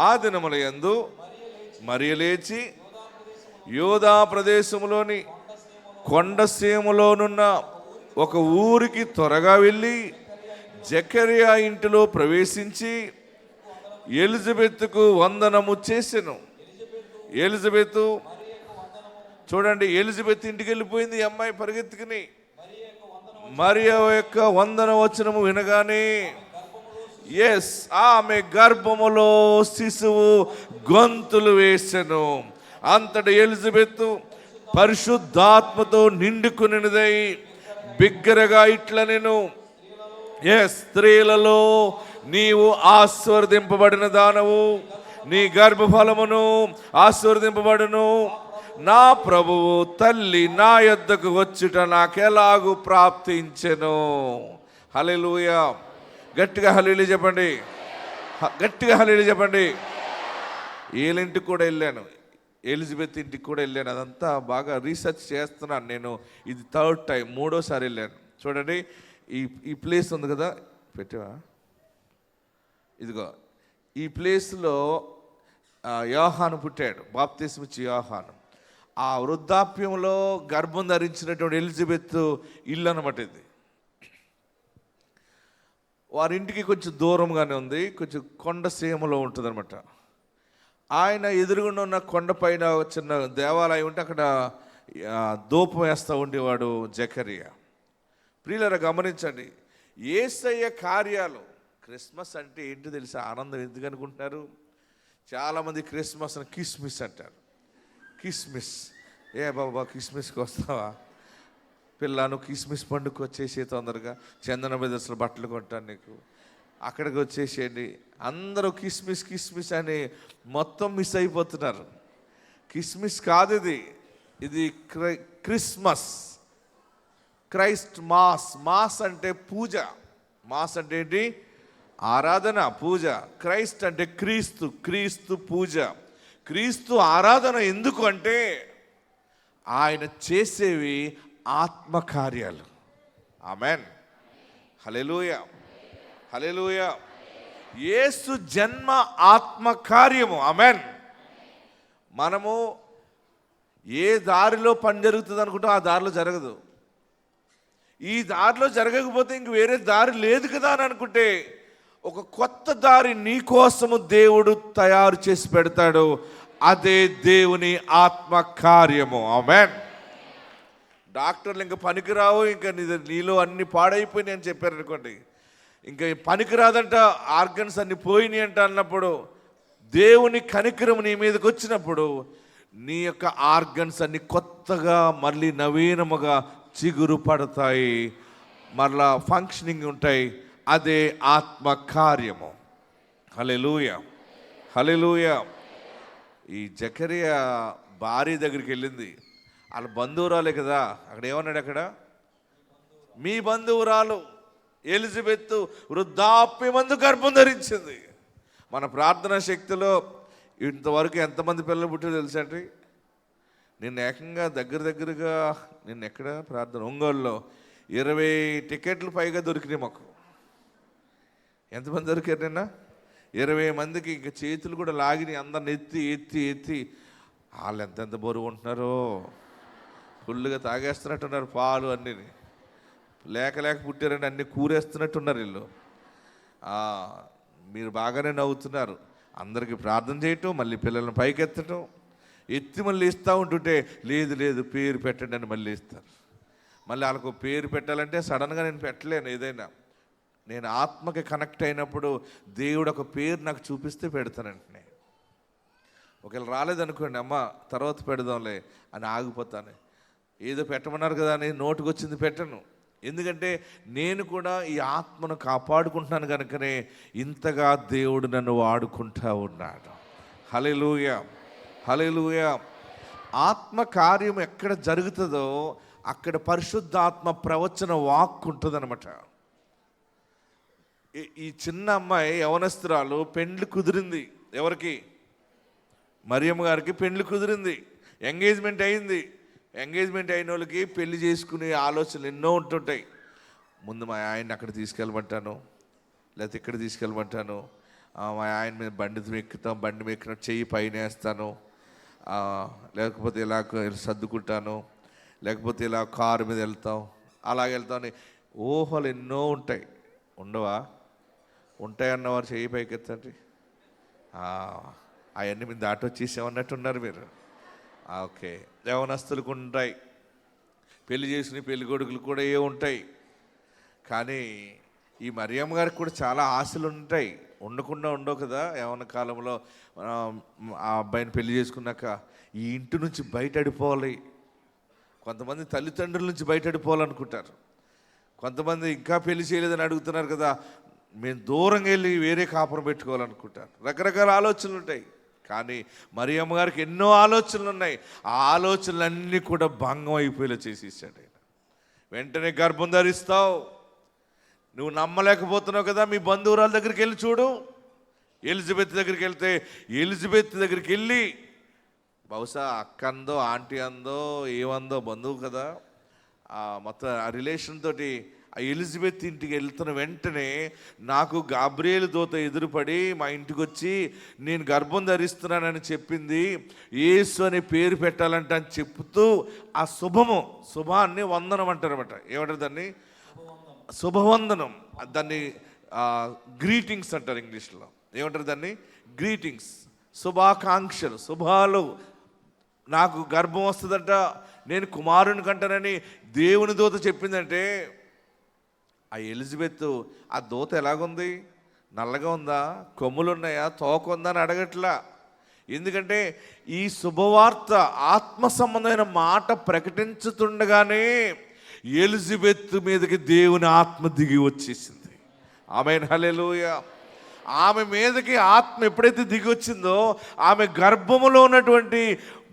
ఆ దినముల యందు మరియ లేచి యోధా ప్రదేశములోని కొండసీమలోనున్న ఒక ఊరికి త్వరగా వెళ్ళి జకర్యా ఇంటిలో ప్రవేశించి ఎలిజబెత్కు వందనము చేసెను. ఎలిజబెత్ చూడండి, ఎలిజబెత్ ఇంటికి వెళ్ళిపోయింది. ఈ అమ్మాయి పరిగెత్తుకుని మరియా యొక్క వందన వచనము వినగానే ఆమె గర్భములో శిశువు గొంతులు వేసెను. అంతటి ఎలిజబెత్ పరిశుద్ధాత్మతో నిండుకునిదై బిగ్గరగా ఇట్లా నేను, స్త్రీలలో నీవు ఆశీర్వదింపబడిన దానవు, నీ గర్భఫలమును ఆశీర్వదింపబడును. నా ప్రభువు తల్లి నా యొద్దకు వచ్చుట నాకెలాగూ ప్రాప్తించెను. హల్లెలూయా. గట్టిగా హల్లెలూయా చెప్పండి, గట్టిగా హల్లెలూయా చెప్పండి. వీళ్ళింటికి కూడా వెళ్ళాను, ఎలిజబెత్ ఇంటికి కూడా వెళ్ళాను. అదంతా బాగా రీసెర్చ్ చేస్తున్నాను నేను. ఇది 3rd టైం, 3వ సారి వెళ్ళాను. చూడండి, ఈ ప్లేస్ ఉంది కదా, పెట్టావా? ఇదిగో ఈ ప్లేస్లో యోహాను పుట్టాడు, బాప్తిస్మిచ్చి యోహాను. ఆ వృద్ధాప్యంలో గర్భం ధరించినటువంటి ఎలిజబెత్ ఇల్లు అనమాట ఇది. వారింటికి కొంచెం దూరంగానే ఉంది, కొంచెం కొండసీమలో ఉంటుంది అనమాట. ఆయన ఎదురుగుండా ఉన్న కొండపైన చిన్న దేవాలయం ఉంటే అక్కడ ధూపం వేస్తూ ఉండేవాడు జకర్యా. ప్రియులారా గమనించండి, యేసయ్య కార్యాలు. క్రిస్మస్ అంటే ఏంటి తెలుసా? ఆనందం. ఎందుకు అనుకుంటున్నారు? చాలామంది క్రిస్మస్ అని కిస్మిస్ అంటారు. కిస్మిస్, బాబా కిస్మిస్కి వస్తావా పిల్ల, నువ్వు కిస్మిస్ పండుగ వచ్చేసి తొందరగా చందన బ్రదర్స్లో బట్టలు కొంటాను నీకు, అక్కడికి వచ్చేసేయండి. అందరూ కిస్మిస్ కిస్మిస్ అని మొత్తం మిస్ అయిపోతున్నారు. కిస్మిస్ కాదు ఇది, ఇది క్రిస్మస్, క్రైస్ట్ మాస్. మాస్ అంటే పూజ. మాస్ అంటే ఏంటి? ఆరాధన, పూజ. క్రైస్ట్ అంటే క్రీస్తు, క్రీస్తు పూజ, క్రీస్తు ఆరాధన. ఎందుకు అంటే ఆయన చేసేవి ఆత్మకార్యాలు. ఆమెన్. హల్లెలూయా, హల్లెలూయా. యేసు జన్మ ఆత్మకార్యము. ఆమెన్. మనము ఏ దారిలో పని జరుగుతుంది అనుకుంటాం, ఆ దారిలో జరగదు. ఈ దారిలో జరగకపోతే ఇంక వేరే దారి లేదు కదా అని అనుకుంటే, ఒక కొత్త దారి నీ కోసము దేవుడు తయారు చేసి పెడతాడు. అదే దేవుని ఆత్మకార్యము. ఆమెన్. డాక్టర్లు ఇంకా పనికిరావు, ఇంకా నీలో అన్ని పాడైపోయినాయి అని చెప్పారనుకోండి, ఇంకా పనికిరాదంట, ఆర్గన్స్ అన్ని పోయినాయి అంట అన్నప్పుడు, దేవుని కనికరం నీ మీదకి వచ్చినప్పుడు నీ యొక్క ఆర్గన్స్ అన్ని కొత్తగా మళ్ళీ నవీనముగా చిగురు పడతాయి, మరలా ఫంక్షనింగ్ ఉంటాయి. అదే ఆత్మకార్యము. హల్లెలూయా, హల్లెలూయా. ఈ జకర్యా భార్య దగ్గరికి వెళ్ళింది, వాళ్ళ బంధువురాలే కదా. అక్కడ ఏమన్నాడు? అక్కడ మీ బంధువురాలు ఎలిజబెత్ వృద్ధాప్యమందు గర్భం ధరించింది. మన ప్రార్థనా శక్తిలో ఇంతవరకు ఎంతమంది పిల్లలు పుట్టారో తెలుసా అండి? నిన్న ఏకంగా దగ్గరగా నిన్న ఎక్కడ ప్రార్థన ఒంగోలులో 20 టికెట్లు పైగా దొరికినాయి మాకు. ఎంతమంది దొరికారు నిన్న? 20 మందికి. ఇంక చేతులు కూడా లాగినాయి, అందరిని ఎత్తి ఎత్తి ఎత్తి. వాళ్ళు ఎంతెంత బరువు ఉంటున్నారో, ఫుల్గా తాగేస్తున్నట్టున్నారు పాలు అన్నీ. లేక పుట్టారని అన్నీ కూరేస్తున్నట్టున్నారు వీళ్ళు. మీరు బాగానే నవ్వుతున్నారు. అందరికీ ప్రార్థన చేయటం, మళ్ళీ పిల్లల్ని పైకెత్తటం, ఎత్తి మళ్ళీ ఇస్తూ ఉంటుంటే లేదు పేరు పెట్టండి అని మళ్ళీ ఇస్తారు. మళ్ళీ వాళ్ళకు పేరు పెట్టాలంటే సడన్గా నేను పెట్టలేను. ఏదైనా నేను ఆత్మకి కనెక్ట్ అయినప్పుడు దేవుడు ఒక పేరు నాకు చూపిస్తే పెడతానంటే, ఒకవేళ రాలేదనుకోండి, అమ్మ తర్వాత పెడదాంలే అని ఆగిపోతాను. ఏదో పెట్టమన్నారు కదా అని నోటికి వచ్చింది పెట్టను. ఎందుకంటే నేను కూడా ఈ ఆత్మను కాపాడుకుంటున్నాను కనుకనే ఇంతగా దేవుడు నన్ను వాడుకుంటా ఉన్నాడు. హల్లెలూయా, హల్లెలూయా. ఆత్మ కార్యం ఎక్కడ జరుగుతుందో అక్కడ పరిశుద్ధాత్మ ప్రవచన వాక్కు ఉంటుంది అనమాట. ఈ చిన్న అమ్మాయి యవనస్తురాలు పెండ్లి కుదిరింది. ఎవరికి? మరియమ్మ గారికి పెండ్లి కుదిరింది. ఎంగేజ్మెంట్ అయింది. ఎంగేజ్మెంట్ అయిన వాళ్ళకి పెళ్లి చేసుకునే ఆలోచనలు ఎన్నో ఉంటుంటాయి. ముందు మా ఆయన్ని అక్కడ తీసుకెళ్ళమంటాను, లేకపోతే ఇక్కడ తీసుకెళ్ళమంటాను, మా ఆయన మీద బండి ఎక్కిన చెయ్యి పైన వేస్తాను, లేకపోతే ఇలా సర్దుకుంటాను, లేకపోతే ఇలా కారు మీద వెళ్తాం, అలాగ వెళ్తాను. ఊహలు ఎన్నో ఉంటాయి. ఉండవా? ఉంటాయన్నవారు చెయ్యి పైకి ఎత్తండి. అవన్నీ మీరు దాటొచ్చేసామన్నట్టున్నారు మీరు. ఓకే. యవనస్తులకు ఉంటాయి, పెళ్లి చేసిన పెళ్లి కొడుకులు కూడా ఏ ఉంటాయి. కానీ ఈ మరియమ్మ గారికి కూడా చాలా ఆశలు ఉంటాయి. ఉండకుండా ఉండవు కదా. యవన కాలంలో ఆ అబ్బాయిని పెళ్లి చేసుకున్నాక ఈ ఇంటి నుంచి బయటడిపోవాలి. కొంతమంది తల్లిదండ్రుల నుంచి బయటడిపోవాలనుకుంటారు. కొంతమంది ఇంకా పెళ్లి చేయలేదని అడుగుతున్నారు కదా, మేము దూరంగా వెళ్ళి వేరే కాపురం పెట్టుకోవాలనుకుంటారు. రకరకాల ఆలోచనలు ఉంటాయి. కానీ మరియమ్మ గారికి ఎన్నో ఆలోచనలు ఉన్నాయి. ఆ ఆలోచనలన్నీ కూడా భంగం అయిపోయేలా చేసేసాడు ఆయన. వెంటనే గర్భం ధరిస్తావు. నువ్వు నమ్మలేకపోతున్నావు కదా, మీ బంధువురాల దగ్గరికి వెళ్ళి చూడు. ఎలిజబెత్ దగ్గరికి వెళ్తే ఎలిజబెత్ దగ్గరికి వెళ్ళి, బహుశా అక్క అందో ఆంటీ అందో ఏమందో బంధువు కదా, మొత్తం ఆ రిలేషన్ తోటి ఆ ఎలిజబెత్ ఇంటికి వెళ్తున్న వెంటనే నాకు గాబ్రియేలు దూత ఎదురుపడి మా ఇంటికి వచ్చి నేను గర్భం ధరిస్తున్నానని చెప్పింది, యేసు అనే పేరు పెట్టాలంట అని చెప్తూ ఆ శుభాన్ని వందనం అంటారన్నమాట. ఏమంటారు దాన్ని? శుభవందనం. దాన్ని గ్రీటింగ్స్ అంటారు ఇంగ్లీష్లో. ఏమంటారు దాన్ని? గ్రీటింగ్స్, శుభాకాంక్షలు, శుభాలు. నాకు గర్భం వస్తుందంట, నేను కుమారుని కంటానని దేవుని దూత చెప్పిందంటే, ఆ ఎలిజబెత్ ఆ దూత ఎలాగుంది? నల్లగా ఉందా, కొమ్ములు ఉన్నాయా, తోక ఉందా అని అడగట్లా. ఎందుకంటే ఈ శుభవార్త ఆత్మ సంబంధమైన మాట ప్రకటించుతుండగానే ఎలిజబెత్ మీదకి దేవుని ఆత్మ దిగి వచ్చేసింది. ఆమేన్, హల్లెలూయా. ఆమె మీదకి ఆత్మ ఎప్పుడైతే దిగి వచ్చిందో ఆమె గర్భములో ఉన్నటువంటి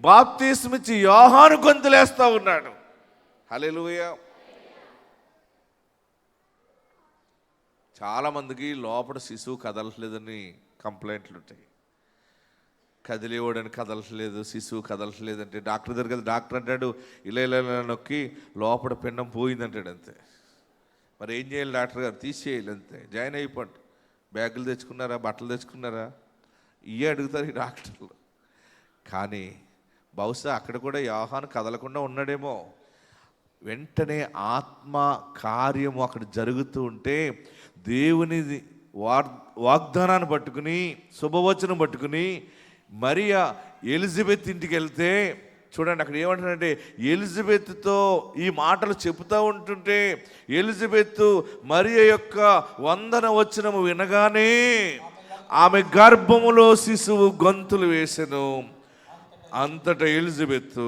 బాప్తిస్మిచ్చి యోహాను గొంతులేస్తా ఉన్నాడు. హల్లెలూయా. చాలామందికి లోపల శిశువు కదలట్లేదని కంప్లైంట్లు ఉంటాయి. కదిలేవాడని కదలట్లేదు, శిశువు కదలట్లేదంటే డాక్టర్ దగ్గర కదా, డాక్టర్ అంటాడు ఇలా నొక్కి లోపల పిండం పోయిందంటాడు అంతే. మరి ఏం చేయాలి డాక్టర్ గారు? తీసేయాలి అంతే. జాయిన్ అయిపోండి. బ్యాగులు తెచ్చుకున్నారా, బట్టలు తెచ్చుకున్నారా, ఇవే అడుగుతారు ఈ డాక్టర్లు. కానీ బహుశా అక్కడ కూడా యోహాను కదలకుండా ఉన్నాడేమో. వెంటనే ఆత్మ కార్యము అక్కడ జరుగుతూ ఉంటే దేవుని వాగ్దానాన్ని పట్టుకుని, శుభవచనం పట్టుకుని మరియా ఎలిజబెత్ ఇంటికి వెళ్తే చూడండి అక్కడ ఏమంటారంటే, ఎలిజబెత్తో ఈ మాటలు చెబుతూ ఉంటుంటే ఎలిజబెత్ మరియా యొక్క వందన వచనము వినగానే ఆమె గర్భములో శిశువు గొంతులు వేసెను. అంతటా ఎలిజబెత్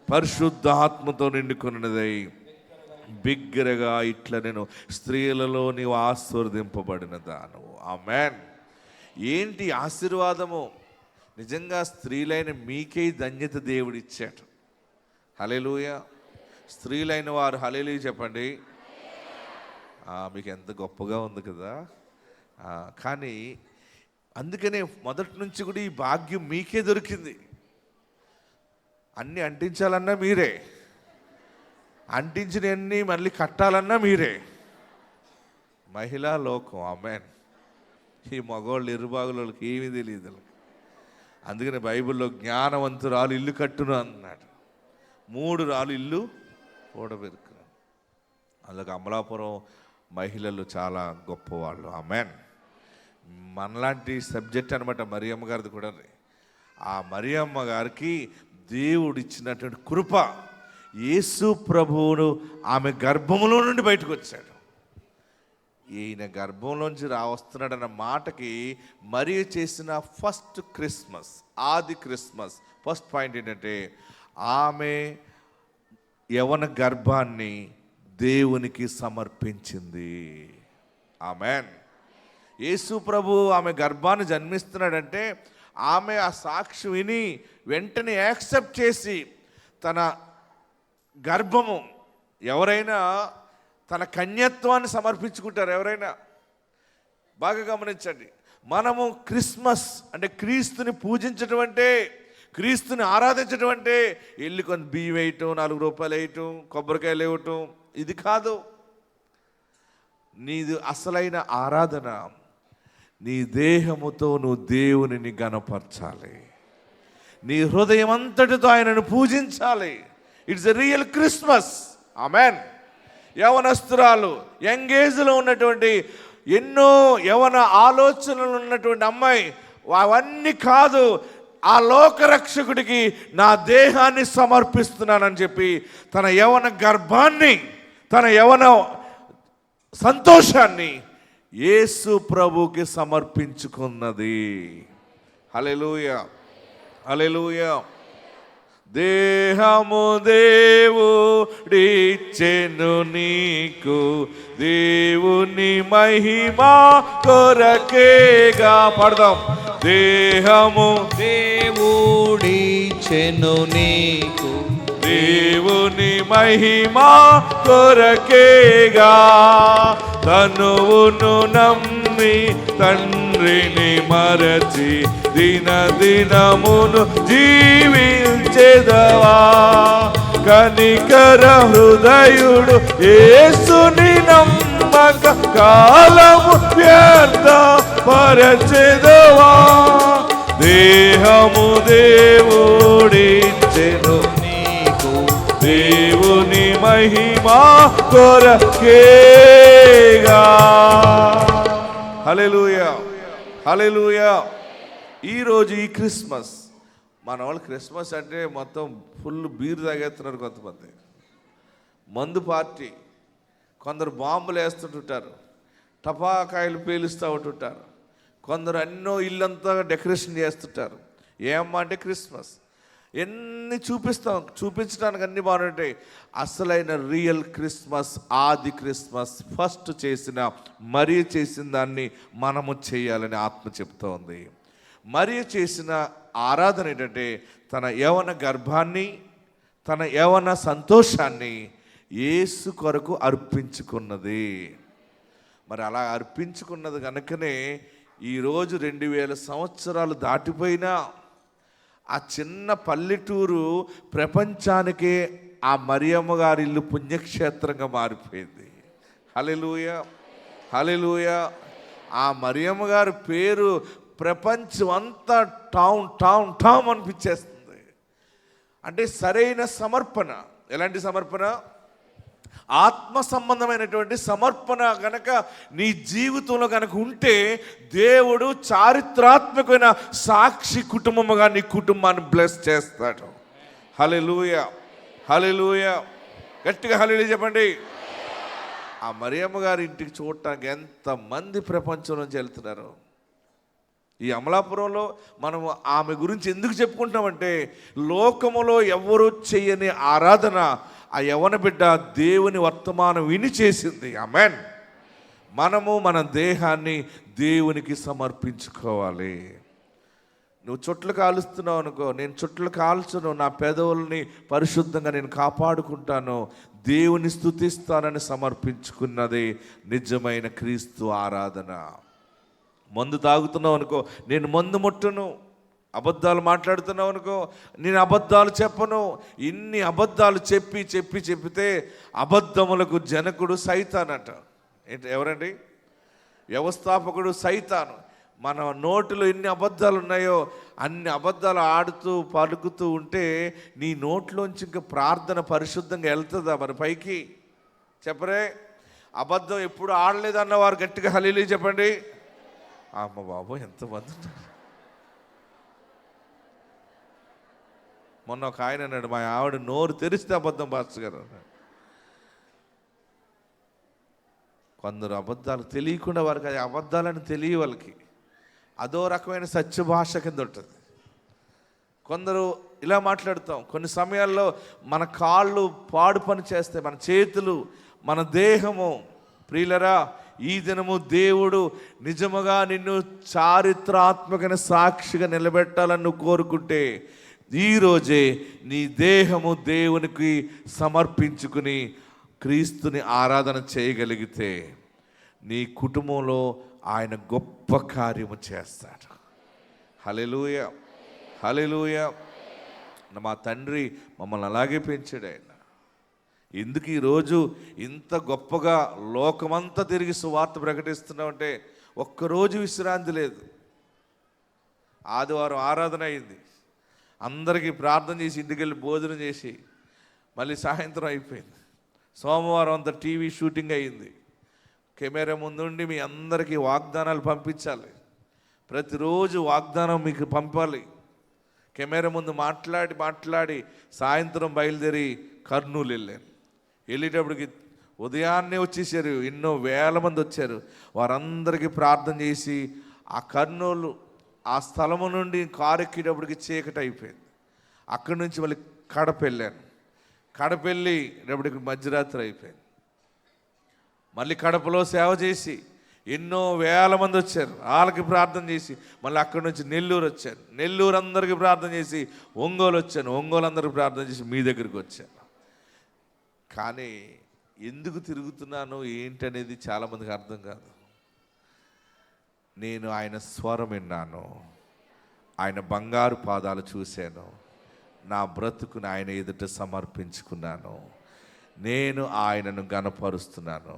పరిశుద్ధ ఆత్మతో నిండుకున్నదై బిగ్గరగా ఇట్లా, నేను స్త్రీలలో నీవు ఆశీర్వదింపబడిన దానవు. ఆమేన్. ఏంటి ఆశీర్వాదము? నిజంగా స్త్రీలైన మీకే ధన్యత దేవుడిచ్చాడు. హల్లెలూయా. స్త్రీలైన వారు హల్లెలూయా చెప్పండి. మీకు ఎంత గొప్పగా ఉంది కదా. కానీ అందుకనే మొదటి నుంచి కూడా ఈ భాగ్యం మీకే దొరికింది. అన్నీ అంటించాలన్నా మీరే, అంటించినవన్నీ మళ్ళీ కట్టాలన్నా మీరే. మహిళా లోకం. ఆమెన్. ఈ మగవాళ్ళు ఇరుబాగులకి ఏమీ తెలియదు. అందుకని బైబిల్లో జ్ఞానవంతురాలు ఇల్లు కట్టును అన్నాడు. 3 రాళ్ళు ఇల్లు కూడబెరుకును. అందుకు అమలాపురం మహిళలు చాలా గొప్పవాళ్ళు. ఆమెన్. మనలాంటి సబ్జెక్ట్ అనమాట మరియమ్మ గారిది కూడా. ఆ మరియమ్మ గారికి దేవుడు ఇచ్చినటువంటి కృప, యేసు ప్రభువును ఆమె గర్భములో నుండి బయటకు వచ్చాడు. ఈయన గర్భంలోంచి వస్తున్నాడన్న మాటకి మరియ చేసిన ఫస్ట్ క్రిస్మస్, ఆది క్రిస్మస్ ఫస్ట్ పాయింట్ ఏంటంటే ఆమె యవన గర్భాన్ని దేవునికి సమర్పించింది. ఆమెన్. యేసు ప్రభు ఆమె గర్భాన్ని జన్మిస్తున్నాడంటే ఆమె ఆ సాక్షి విని వెంటనే యాక్సెప్ట్ చేసి తన గర్భము, ఎవరైనా తన కన్యత్వాన్ని సమర్పించుకుంటారు. ఎవరైనా బాగా గమనించండి. మనము క్రిస్మస్ అంటే క్రీస్తుని పూజించడం అంటే, క్రీస్తుని ఆరాధించడం అంటే వెళ్ళి కొంత బియ్యం వేయటం, 4 రూపాయలు వేయటం, కొబ్బరికాయలు ఇవ్వటం, ఇది కాదు. నీది అసలైన ఆరాధన నీ దేహముతో నువ్వు దేవునిని గణపరచాలి. నీ హృదయం అంతటితో ఆయనను పూజించాలి. It's a real Christmas. ఆమెన్. యవనస్తురాలు, యంగ్ ఏజ్లో ఉన్నటువంటి ఎన్నో యవన ఆలోచనలు ఉన్నటువంటి అమ్మాయి, అవన్నీ కాదు, ఆ లోకరక్షకుడికి నా దేహాన్ని సమర్పిస్తున్నానని చెప్పి తన యవన గర్భాన్ని, తన యవన సంతోషాన్ని యేసు ప్రభుకి సమర్పించుకున్నది. హల్లెలూయా, హల్లెలూయా. దేహము దేవుడిచ్చెను నీకు, దేవుని మహిమా కొరకేగా. పడదాం. దేహము దేవుడిచ్చెను నీకు, దేవుని మహిమా కొరకేగా. తనువును నమ్మి తండ్రిని మరచి దినదినమును జీవించెదవా. కనికర హృదయుడు యేసుని నమ్మక కాలము వ్యర్థ పరచెదవా. దేహము దేవుడిచ్చెను నీకు, దేవుని మహిమా కొరకేగా. హల్లెలూయా, హల్లెలూయా. ఈరోజు ఈ క్రిస్మస్, మన వాళ్ళు క్రిస్మస్ అంటే మొత్తం ఫుల్ బీర్ తాగేస్తున్నారు. కొంతమంది మందు పార్టీ, కొందరు బాంబులు వేస్తుంటుంటారు, టపాకాయలు పేలుస్తూ ఉంటుంటారు, కొందరు ఎన్నో ఇల్లంతా డెకరేషన్ చేస్తుంటారు. ఏమ్మా అంటే క్రిస్మస్. ఎన్ని చూపించడానికి అన్ని బాగుంటాయి. అసలైన రియల్ క్రిస్మస్, ఆది క్రిస్మస్, ఫస్ట్ చేసిన మరియ చేసిన దాన్ని మనము చేయాలని ఆత్మ చెప్తూ ఉంది. మరియ చేసిన ఆరాధన ఏంటంటే తన యవన గర్భాన్ని, తన యవన సంతోషాన్ని యేసు కొరకు అర్పించుకున్నది. మరి అలా అర్పించుకున్నది కనుకనే ఈరోజు 2000 సంవత్సరాలు దాటిపోయినా ఆ చిన్న పల్లెటూరు ప్రపంచానికే ఆ మరియమ్మ గారి ఇల్లు పుణ్యక్షేత్రంగా మారిపోయింది. హల్లెలూయా, హల్లెలూయా. ఆ మరియమ్మ గారి పేరు ప్రపంచం అంతా టామ్ టామ్ టామ్ అనిపించేస్తుంది. అంటే సరైన సమర్పణ. ఎలాంటి సమర్పణ? ఆత్మ సంబంధమైనటువంటి సమర్పణ గనక నీ జీవితంలో గనక ఉంటే దేవుడు చారిత్రాత్మకమైన సాక్షి కుటుంబముగా నీ కుటుంబాన్ని బ్లెస్ చేస్తాడు. హల్లెలూయా, హల్లెలూయా. గట్టిగా హల్లెలూయా చెప్పండి. ఆ మరియమ్మ గారి ఇంటికి చూడటానికి ఎంతమంది ప్రపంచం నుంచి వెళ్తున్నారు. ఈ అమలాపురంలో మనం ఆమె గురించి ఎందుకు చెప్పుకుంటామంటే లోకములో ఎవరు చేయని ఆరాధన ఆ యవన బిడ్డ దేవుని వర్తమానం విని చేసింది. ఆమెన్. మనము మన దేహాన్ని దేవునికి సమర్పించుకోవాలి. నువ్వు చుట్లు కాలుస్తున్నావు అనుకో, నేను చుట్లు కాల్చును, నా పెదవుల్ని పరిశుద్ధంగా నేను కాపాడుకుంటాను, దేవుని స్తుతిస్తానని సమర్పించుకున్నది నిజమైన క్రీస్తు ఆరాధన. మందు తాగుతున్నావు అనుకో, నేను మందు ముట్టను, అబద్ధాలు మాట్లాడుతున్నావు అనుకో, నేను అబద్ధాలు చెప్పను. ఇన్ని అబద్ధాలు చెప్పితే అబద్ధములకు జనకుడు సైతాన్ అంట. ఎవరండి? వ్యవస్థాపకుడు సైతాను. మన నోటిలో ఎన్ని అబద్ధాలు ఉన్నాయో అన్ని అబద్ధాలు ఆడుతూ పలుకుతూ ఉంటే నీ నోట్లోంచి ఇంకా ప్రార్థన పరిశుద్ధంగా వెళ్తుందా మరి పైకి? చెప్పరే. అబద్ధం ఎప్పుడు ఆడలేదన్న వారు గట్టిగా హల్లెలూయా చెప్పండి. అమ్మ బాబు ఎంతమంది ఉన్నారు. మొన్న ఒక ఆయన అన్నాడు, మా ఆవిడ నోరు తెరిస్తే అబద్ధం పాస్టర్ గారు అన్నాడు. కొందరు అబద్ధాలు తెలియకుండా వారికి అది అబద్ధాలని తెలియ వాళ్ళకి అదో రకమైన సత్య భాష కింద ఉంటుంది. కొందరు ఇలా మాట్లాడుతాం. కొన్ని సమయాల్లో మన కాళ్ళు పాడు పని చేస్తే, మన చేతులు, మన దేహము. ప్రియులరా, ఈ దినము దేవుడు నిజముగా నిన్ను చారిత్రాత్మకమైన సాక్షిగా నిలబెట్టాలని నువ్వు కోరుకుంటే ఈరోజే నీ దేహము దేవునికి సమర్పించుకుని క్రీస్తుని ఆరాధన చేయగలిగితే నీ కుటుంబంలో ఆయన గొప్ప కార్యము చేస్తాడు. హల్లెలూయా, హల్లెలూయా. మా తండ్రి మమ్మల్ని అలాగే పెంచాడు. ఆయన ఎందుకు ఈరోజు ఇంత గొప్పగా లోకమంతా తిరిగి సువార్త ప్రకటిస్తున్నామంటే ఒక్కరోజు విశ్రాంతి లేదు. ఆదివారం ఆరాధన అయింది, అందరికీ ప్రార్థన చేసి ఇంటికి వెళ్ళి భోజనం చేసి మళ్ళీ సాయంత్రం అయిపోయింది. సోమవారం అంతా టీవీ షూటింగ్ అయ్యింది. కెమెరా ముందుండి మీ అందరికీ వాగ్దానాలు పంపించాలి. ప్రతిరోజు వాగ్దానం మీకు పంపాలి. కెమెరా ముందు మాట్లాడి సాయంత్రం బయలుదేరి కర్నూలు వెళ్ళాను. వెళ్ళేటప్పటికి ఉదయాన్నే వచ్చేసారు, ఎన్నో వేల మంది వచ్చారు. వారందరికీ ప్రార్థన చేసి ఆ కర్నూలు ఆ స్థలము నుండి కారు ఎక్కేటప్పటికి చీకటి అయిపోయింది. అక్కడి నుంచి మళ్ళీ కడప వెళ్ళాను. కడప వెళ్ళేటప్పటికి మధ్యరాత్రి అయిపోయింది. మళ్ళీ కడపలో సేవ చేసి ఎన్నో వేల మంది వచ్చారు, వాళ్ళకి ప్రార్థన చేసి మళ్ళీ అక్కడి నుంచి నెల్లూరు వచ్చాను. నెల్లూరు అందరికీ ప్రార్థన చేసి ఒంగోలు వచ్చాను. ఒంగోలు అందరికీ ప్రార్థన చేసి మీ దగ్గరికి వచ్చాను. కానీ ఎందుకు తిరుగుతున్నాను ఏంటనేది చాలామందికి అర్థం కాదు. నేను ఆయన స్వరం విన్నాను, ఆయన బంగారు పాదాలు చూశాను, నా బ్రతుకుని ఆయన ఎదుట సమర్పించుకున్నాను. నేను ఆయనను గణపరుస్తున్నాను,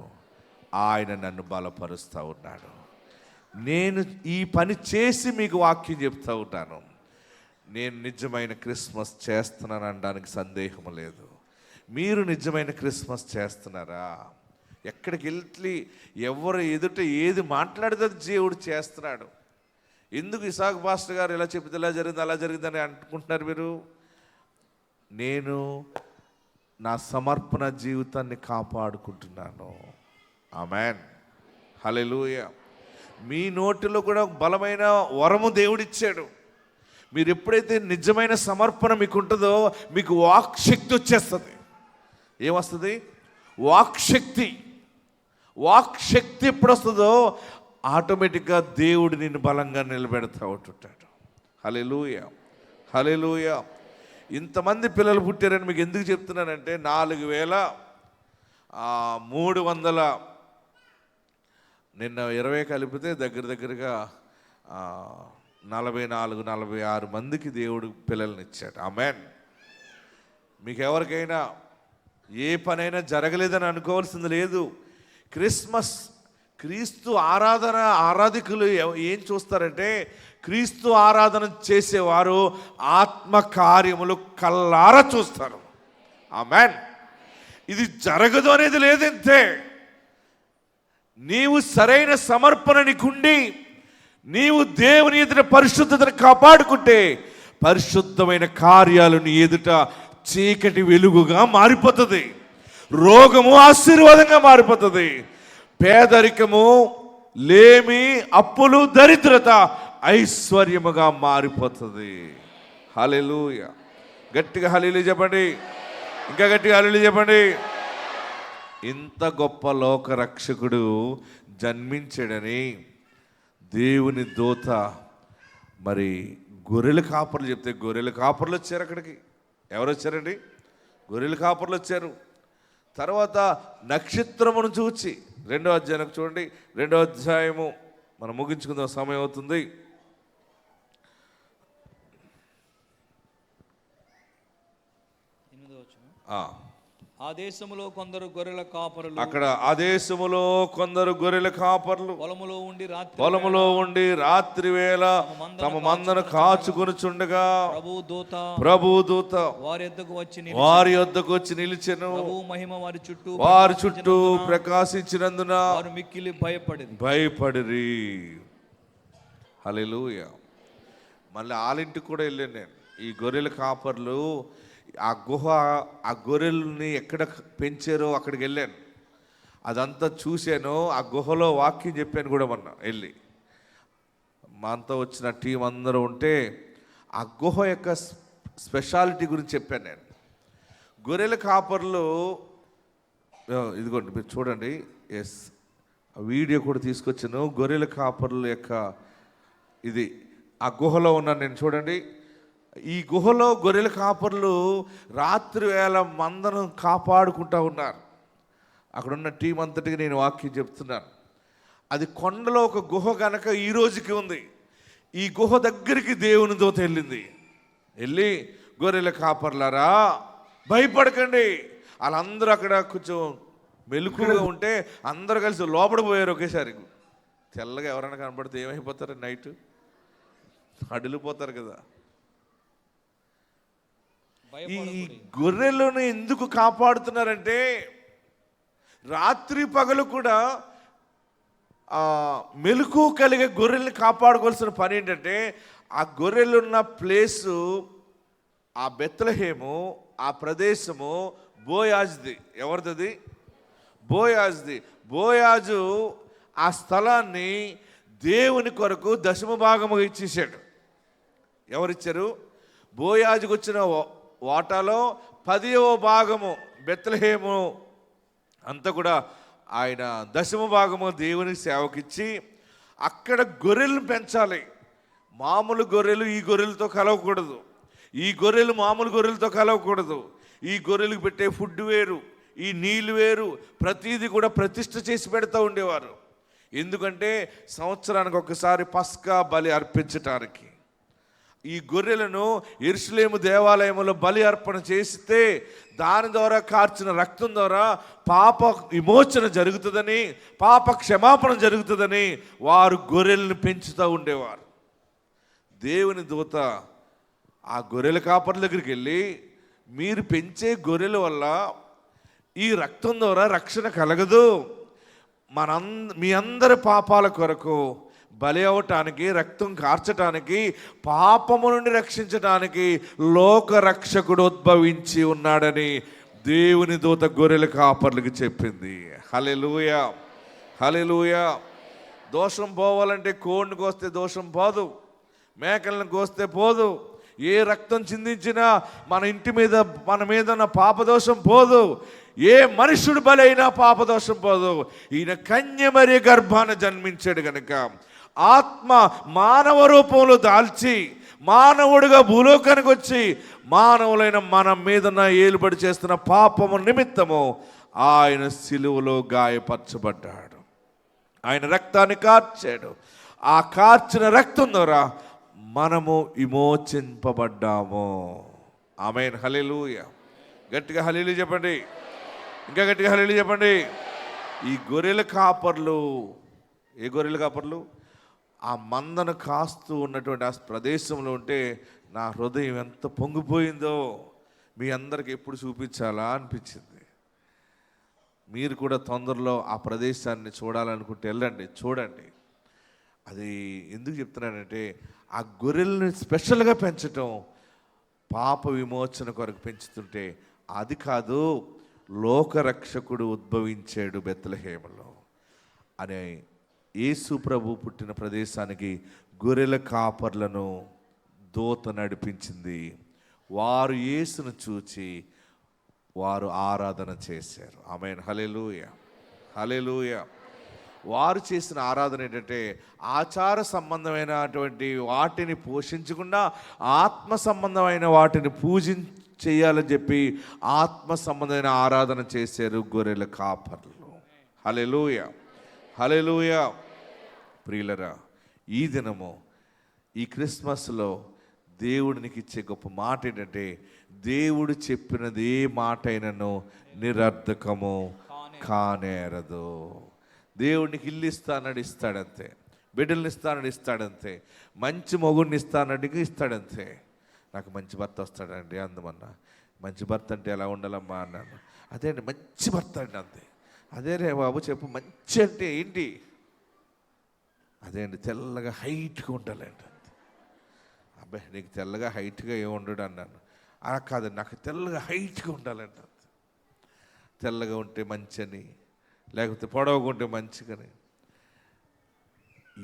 ఆయన నన్ను బలపరుస్తూ ఉన్నాడు. నేను ఈ పని చేసి మీకు వాక్యం చెప్తూ ఉంటాను. నేను నిజమైన క్రిస్మస్ చేస్తున్నాను అనడానికి సందేహం లేదు. మీరు నిజమైన క్రిస్మస్ చేస్తున్నారా? ఎక్కడికి వెళ్ళి ఎవరు ఎదుట ఏది మాట్లాడితే దేవుడు చేస్తున్నాడు. ఎందుకు ఇసాక్ పాస్టర్ గారు ఇలా చెప్తే ఇలా జరిగింది అలా జరిగిందని అనుకుంటున్నారు మీరు? నేను నా సమర్పణ జీవితాన్ని కాపాడుకుంటున్నాను. ఆమేన్, హల్లెలూయా. మీ నోటిలో కూడా బలమైన వరము దేవుడిచ్చాడు. మీరు ఎప్పుడైతే నిజమైన సమర్పణ మీకు ఉంటుందో మీకు వాక్శక్తి వచ్చేస్తుంది. ఏమొస్తుంది? వాక్శక్తి. వాక్శక్తి ఎప్పుడు వస్తుందో ఆటోమేటిక్గా దేవుడు నిన్ను బలంగా నిలబెడతా ఉంటుంటాడు. హల్లెలూయా, హల్లెలూయా. ఇంతమంది పిల్లలు పుట్టారని మీకు ఎందుకు చెప్తున్నానంటే 4,300 నిన్న 20 కలిపితే దగ్గరగా 44-46 మందికి దేవుడు పిల్లల్ని ఇచ్చాడు. ఆమేన్. మీకు ఎవరికైనా ఏ పనైనా జరగలేదని అనుకోవాల్సింది లేదు. క్రిస్మస్ క్రీస్తు ఆరాధికులు ఏం చూస్తారంటే క్రీస్తు ఆరాధన చేసేవారు ఆత్మ కార్యములు కల్లారా చూస్తారు. ఆమేన్. ఇది జరగదు అనేది లేదంతే. నీవు సరైన సమర్పణ నీకుండి నీవు దేవుని ఎదుట పరిశుద్ధతను కాపాడుకుంటే పరిశుద్ధమైన కార్యాలు నీ ఎదుట చీకటి వెలుగుగా మారిపోతుంది. రోగము ఆశీర్వాదంగా మారిపోతుంది. పేదరికము, లేమి, అప్పులు, దరిద్రత ఐశ్వర్యముగా మారిపోతుంది. హల్లెలూయా. గట్టిగా హల్లెలూయా చెప్పండి. ఇంకా గట్టిగా హల్లెలూయా చెప్పండి. ఇంత గొప్ప లోక రక్షకుడు జన్మించాడని దేవుని దూత మరి గొర్రెల కాపర్లు చెప్తే గొర్రెల కాపర్లు వచ్చారు. అక్కడికి ఎవరు వచ్చారండి? గొర్రెల కాపర్లు వచ్చారు. తర్వాత నక్షత్రమును చూచి 2వ అధ్యాయం చూడండి. 2వ అధ్యాయము మనం ముగించుకుందాం, సమయం అవుతుంది. ఆ దేశములో కొందరు గొర్రెల కాపరులు, అక్కడ ఆ దేశములో కొందరు గొర్రెల కాపర్లు పొలములో ఉండి రాత్రి వేళ తమ మందను కాచుకొనుచుండగా ప్రభు దూత వారి యొద్దకు వచ్చి నిలిచెను. మహిమ వారి చుట్టూ ప్రకాశించినందున వారు మిక్కిలి భయపడిరి. హల్లెలూయా. మళ్ళీ ఆలింటికి కూడా వెళ్ళాను నేను. ఈ గొర్రెల కాపర్లు ఆ గుహ, ఆ గొర్రెల్ని ఎక్కడ పెంచారో అక్కడికి వెళ్ళాను. అదంతా చూశాను. ఆ గుహలో వాక్యం చెప్పాను కూడా మొన్న వెళ్ళి. మా అంతా వచ్చిన టీం అందరూ ఉంటే ఆ గుహ యొక్క స్పెషాలిటీ గురించి చెప్పాను నేను. గొర్రెల కాపర్లు, ఇదిగోండి మీరు చూడండి, ఎస్ వీడియో కూడా తీసుకొచ్చాను. గొర్రెల కాపర్ల యొక్క ఇది ఆ గుహలో ఉన్నాను నేను. చూడండి, ఈ గుహలో గొర్రెల కాపర్లు రాత్రి వేళ మందను కాపాడుకుంటూ ఉన్నారు. అక్కడున్న టీం అంతటికి నేను వాక్యం చెప్తున్నాను. అది కొండలో ఒక గుహ కనుక ఈ రోజుకి ఉంది. ఈ గుహ దగ్గరికి దేవుని దూత వెళ్ళి గొర్రెల కాపర్లారా భయపడకండి. వాళ్ళందరూ అక్కడ కొంచెం మెలకుగా ఉంటే అందరూ కలిసి లోపడిపోయారు ఒకేసారి. తెల్లగా ఎవరైనా కనబడితే ఏమైపోతారు? నైట్ అడిలిపోతారు కదా. ఈ గొర్రెలను ఎందుకు కాపాడుతున్నారంటే రాత్రి పగలు కూడా మెలకు కలిగే గొర్రెల్ని కాపాడుకోవాల్సిన పని ఏంటంటే, ఆ గొర్రెలున్న ప్లేసు, ఆ బెత్లెహేము, ఆ ప్రదేశము బోయాజ్ది. ఎవరిది? బోయాజ్ది. బోయాజు ఆ స్థలాన్ని దేవుని కొరకు దశమ భాగము ఇచ్చేసాడు. ఎవరిచ్చారు? బోయాజుకు వచ్చిన వాటాలో 10వ భాగము బెత్లెహేము అంతా కూడా ఆయన దశమ భాగము దేవునికి సేవకిచ్చి అక్కడ గొర్రెలను పెంచాలి. మామూలు గొర్రెలు ఈ గొర్రెలతో కలవకూడదు. ఈ గొర్రెలు మామూలు గొర్రెలతో కలవకూడదు. ఈ గొర్రెలకు పెట్టే ఫుడ్ వేరు, ఈ నీళ్ళు వేరు, ప్రతిదీ కూడా ప్రతిష్ఠ చేసి పెడతా ఉండేవారు. ఎందుకంటే సంవత్సరానికి ఒకసారి పస్కా బలి అర్పించటానికి. ఈ గొర్రెలను యెరూషలేము దేవాలయంలో బలి అర్పణ చేస్తే దాని ద్వారా కార్చిన రక్తం ద్వారా పాప విమోచన జరుగుతుందని, పాప క్షమాపణ జరుగుతుందని వారు గొర్రెలను పెంచుతూ ఉండేవారు. దేవుని దూత ఆ గొర్రెల కాపర్ల దగ్గరికి వెళ్ళి, మీరు పెంచే గొర్రెల వల్ల ఈ రక్తం ద్వారా రక్షణ కలగదు. మీ అందరి పాపాల కొరకు బలి అవటానికి, రక్తం కార్చటానికి, పాపము నుండి రక్షించటానికి లోక రక్షకుడు ఉద్భవించి ఉన్నాడని దేవుని దూత గొర్రెల కాపర్లకు చెప్పింది. హల్లెలూయా, హల్లెలూయా. దోషం పోవాలంటే కోడిని కోస్తే దోషం పోదు, మేకలను కోస్తే పోదు. ఏ రక్తం చిందించినా మన ఇంటి మీద, మన మీద ఉన్న పాపదోషం పోదు. ఏ మనుషుడు బలైనా పాపదోషం పోదు. ఈయన కన్యమరి గర్భాన జన్మించాడు కనుక ఆత్మ మానవ రూపంలో దాల్చి మానవుడిగా భూలోకానికి వచ్చి మానవులైన మన మీద ఏలుబడి చేస్తున్న పాపము నిమిత్తము ఆయన సిలువలో గాయపరచబడ్డాడు. ఆయన రక్తాన్ని కార్చాడు. ఆ కార్చిన రక్తం ద్వారా మనము విమోచింపబడ్డాము. ఆమేన్, హల్లెలూయా. గట్టిగా హల్లెలూయా చెప్పండి. ఇంకా గట్టిగా హల్లెలూయా చెప్పండి. ఈ గొర్రెల కాపర్లు, ఏ గొర్రెల కాపర్లు? ఆ మందను కాస్తూ ఉన్నటువంటి ఆ ప్రదేశంలో ఉంటే నా హృదయం ఎంత పొంగిపోయిందో మీ అందరికి ఎప్పుడు చూపించాలా అనిపించింది. మీరు కూడా తొందరలో ఆ ప్రదేశాన్ని చూడాలనుకుంటే వెళ్ళండి, చూడండి. అది ఎందుకు చెప్తున్నానంటే, ఆ గొర్రెల్ని స్పెషల్గా పెంచటం పాప విమోచన కొరకు పెంచుతుంటే అది కాదు, లోకరక్షకుడు ఉద్భవించాడు బెత్లెహేములో అనే యేసు ప్రభు పుట్టిన ప్రదేశానికి గొర్రెల కాపర్లను దూత నడిపించింది. వారు యేసును చూచి వారు ఆరాధన చేశారు. ఆమేన్, హల్లెలూయా, హల్లెలూయా. వారు చేసిన ఆరాధన ఏంటంటే ఆచార సంబంధమైనటువంటి వాటిని పోషించకుండా ఆత్మ సంబంధమైన వాటిని చేయాలని చెప్పి ఆత్మ సంబంధమైన ఆరాధన చేశారు గొర్రెల కాపర్లు. హల్లెలూయా, హల్లెలూయా. ప్రియులరా, ఈ దినము ఈ క్రిస్మస్లో దేవుడు నీకు ఇచ్చే గొప్ప మాట ఏంటంటే, దేవుడు చెప్పినది ఏ మాట అయినను నిరర్ధకము కానేరదు. దేవుడికి ఇల్లు ఇస్తానని ఇస్తాడంతే, బిడ్డల్ని ఇస్తానని ఇస్తాడంతే, మంచి మొగుడిని ఇస్తానని ఇస్తాడంతే. నాకు మంచి భర్త వస్తాడండి అందమన్నా. మంచి భర్త అంటే ఎలా ఉండాలమ్మా అన్నాను. అదే అండి మంచి భర్త అండి అంతే. అదే రే బాబు చెప్పు, మంచి అంటే ఏంటి? అదే అండి తెల్లగా హైట్గా ఉండాలండి. అబ్బాయి నీకు తెల్లగా హైట్గా ఏమి ఉండడు అన్నాను. అలా కాదండి, నాకు తెల్లగా హైట్గా ఉండాలంట. తెల్లగా ఉంటే మంచి అని, లేకపోతే పొడవుగా ఉంటే మంచిగాని.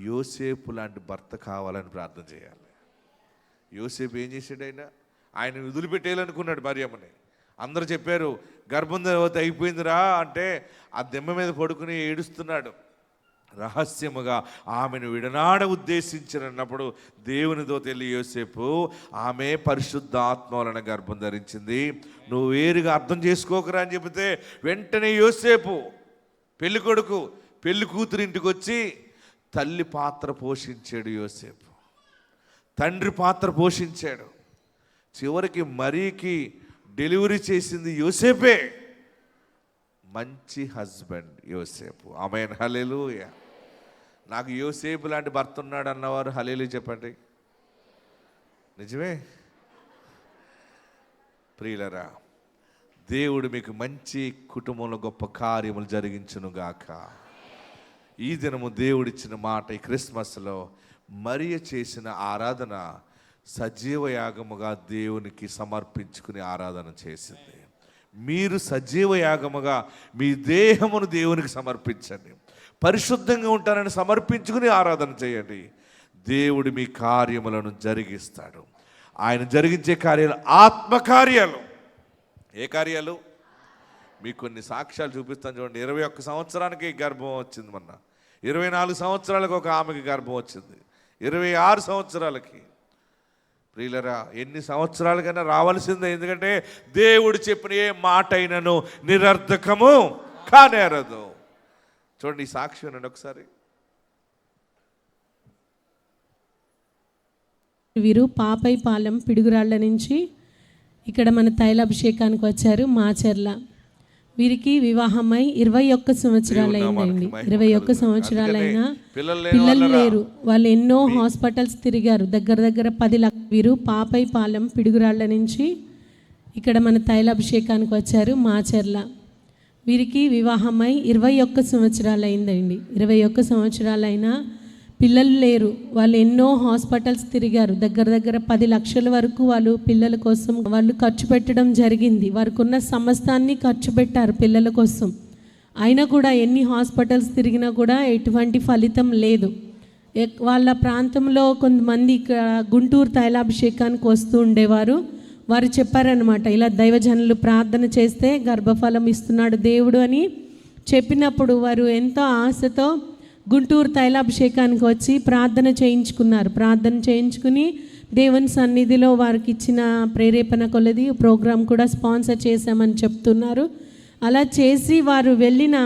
యోసేపు లాంటి భర్త కావాలని ప్రార్థన చేయాలి. యోసేపు ఏం చేశాడు? ఆయన వదిలిపెట్టేయాలనుకున్నాడు మరియమ్మని. అందరూ చెప్పారు గర్భం తర్వాత అయిపోయిందిరా అంటే, ఆ దెమ్మ మీద పడుకుని ఏడుస్తున్నాడు. రహస్యముగా ఆమెను విడనాడ ఉద్దేశించినప్పుడు దేవునితో తెలియ యోసేపు, ఆమె పరిశుద్ధ ఆత్మ వలన గర్భం ధరించింది, నువ్వు వేరుగా అర్థం చేసుకోకరా అని చెబితే, వెంటనే యోసేపు పెళ్లి కొడుకు పెళ్లి కూతురు ఇంటికి వచ్చి తల్లి పాత్ర పోషించాడు. యోసేపు తండ్రి పాత్ర పోషించాడు. చివరికి మరీకి డెలివరీ చేసింది యోసేపే. మంచి హస్బెండ్ యోసేపు. ఆమేన్, హల్లెలూయా. నాకు యోసేపు లాంటి భర్త ఉన్నాడు అన్నవారు హల్లెలూయా చెప్పండి. నిజమే ప్రియులరా, దేవుడు మీకు మంచి కుటుంబంలో గొప్ప కార్యములు జరిగించునుగాక. ఈ దినము దేవుడిచ్చిన మాట, ఈ క్రిస్మస్లో మరియ చేసిన ఆరాధన సజీవ యాగముగా దేవునికి సమర్పించుకుని ఆరాధన చేసింది. మీరు సజీవ యాగముగా మీ దేహమును దేవునికి సమర్పించండి. పరిశుద్ధంగా ఉంటారని సమర్పించుకుని ఆరాధన చేయండి. దేవుడు మీ కార్యములను జరిగిస్తాడు. ఆయన జరిగించే కార్యాలు ఆత్మకార్యాలు. ఏ కార్యాలు? మీకు కొన్ని సాక్ష్యాలు చూపిస్తాను చూడండి. 21 సంవత్సరానికి గర్భం వచ్చింది మొన్న. 24 సంవత్సరాలకు ఒక ఆమెకి గర్భం వచ్చింది. 26 సంవత్సరాలకి. ప్రియులరా, ఎన్ని సంవత్సరాలకైనా రావాల్సిందే. ఎందుకంటే దేవుడు చెప్పిన ఏ మాట అయినను నిరర్ధకము కానేరదు. చూడండి ఈ సాక్షి వినండి ఒకసారి. వీరు పాపైపాలెం పిడుగురాళ్ల నుంచి ఇక్కడ మన తైలాభిషేకానికి వచ్చారు, మాచర్ల. వీరికి వివాహమై 21 సంవత్సరాలు అయిందండి. 21 సంవత్సరాలైనా పిల్లలు లేరు. వాళ్ళు ఎన్నో హాస్పిటల్స్ తిరిగారు, దగ్గర 10 లక్షలు. వీరు పాపైపాలెం పిడుగురాళ్ల నుంచి ఇక్కడ మన తైలాభిషేకానికి వచ్చారు, మాచర్ల. వీరికి వివాహమై 21 సంవత్సరాలు అయిందండి. 21 సంవత్సరాలైనా పిల్లలు లేరు. వాళ్ళు ఎన్నో హాస్పిటల్స్ తిరిగారు, దగ్గర 10 లక్షల వరకు వాళ్ళు పిల్లల కోసం వాళ్ళు ఖర్చు పెట్టడం జరిగింది. వారికి ఉన్న సమస్తాన్ని ఖర్చు పెట్టారు పిల్లల కోసం. అయినా కూడా ఎన్ని హాస్పిటల్స్ తిరిగినా కూడా ఎటువంటి ఫలితం లేదు. వాళ్ళ ప్రాంతంలో కొంతమంది ఇక్కడ గుంటూరు తైలాభిషేకానికి వస్తూ ఉండేవారు. వారు చెప్పారనమాట, ఇలా దైవజనులు ప్రార్థన చేస్తే గర్భఫలం ఇస్తున్నాడు దేవుడు అని చెప్పినప్పుడు వారు ఎంతో ఆశతో గుంటూరు తైలాభిషేకానికి వచ్చి ప్రార్థన చేయించుకున్నారు. ప్రార్థన చేయించుకుని దేవుని సన్నిధిలో వారికి ఇచ్చిన ప్రేరేపణ కొలది ప్రోగ్రాం కూడా స్పాన్సర్ చేశామని చెప్తున్నారు. అలా చేసి వారు వెళ్ళిన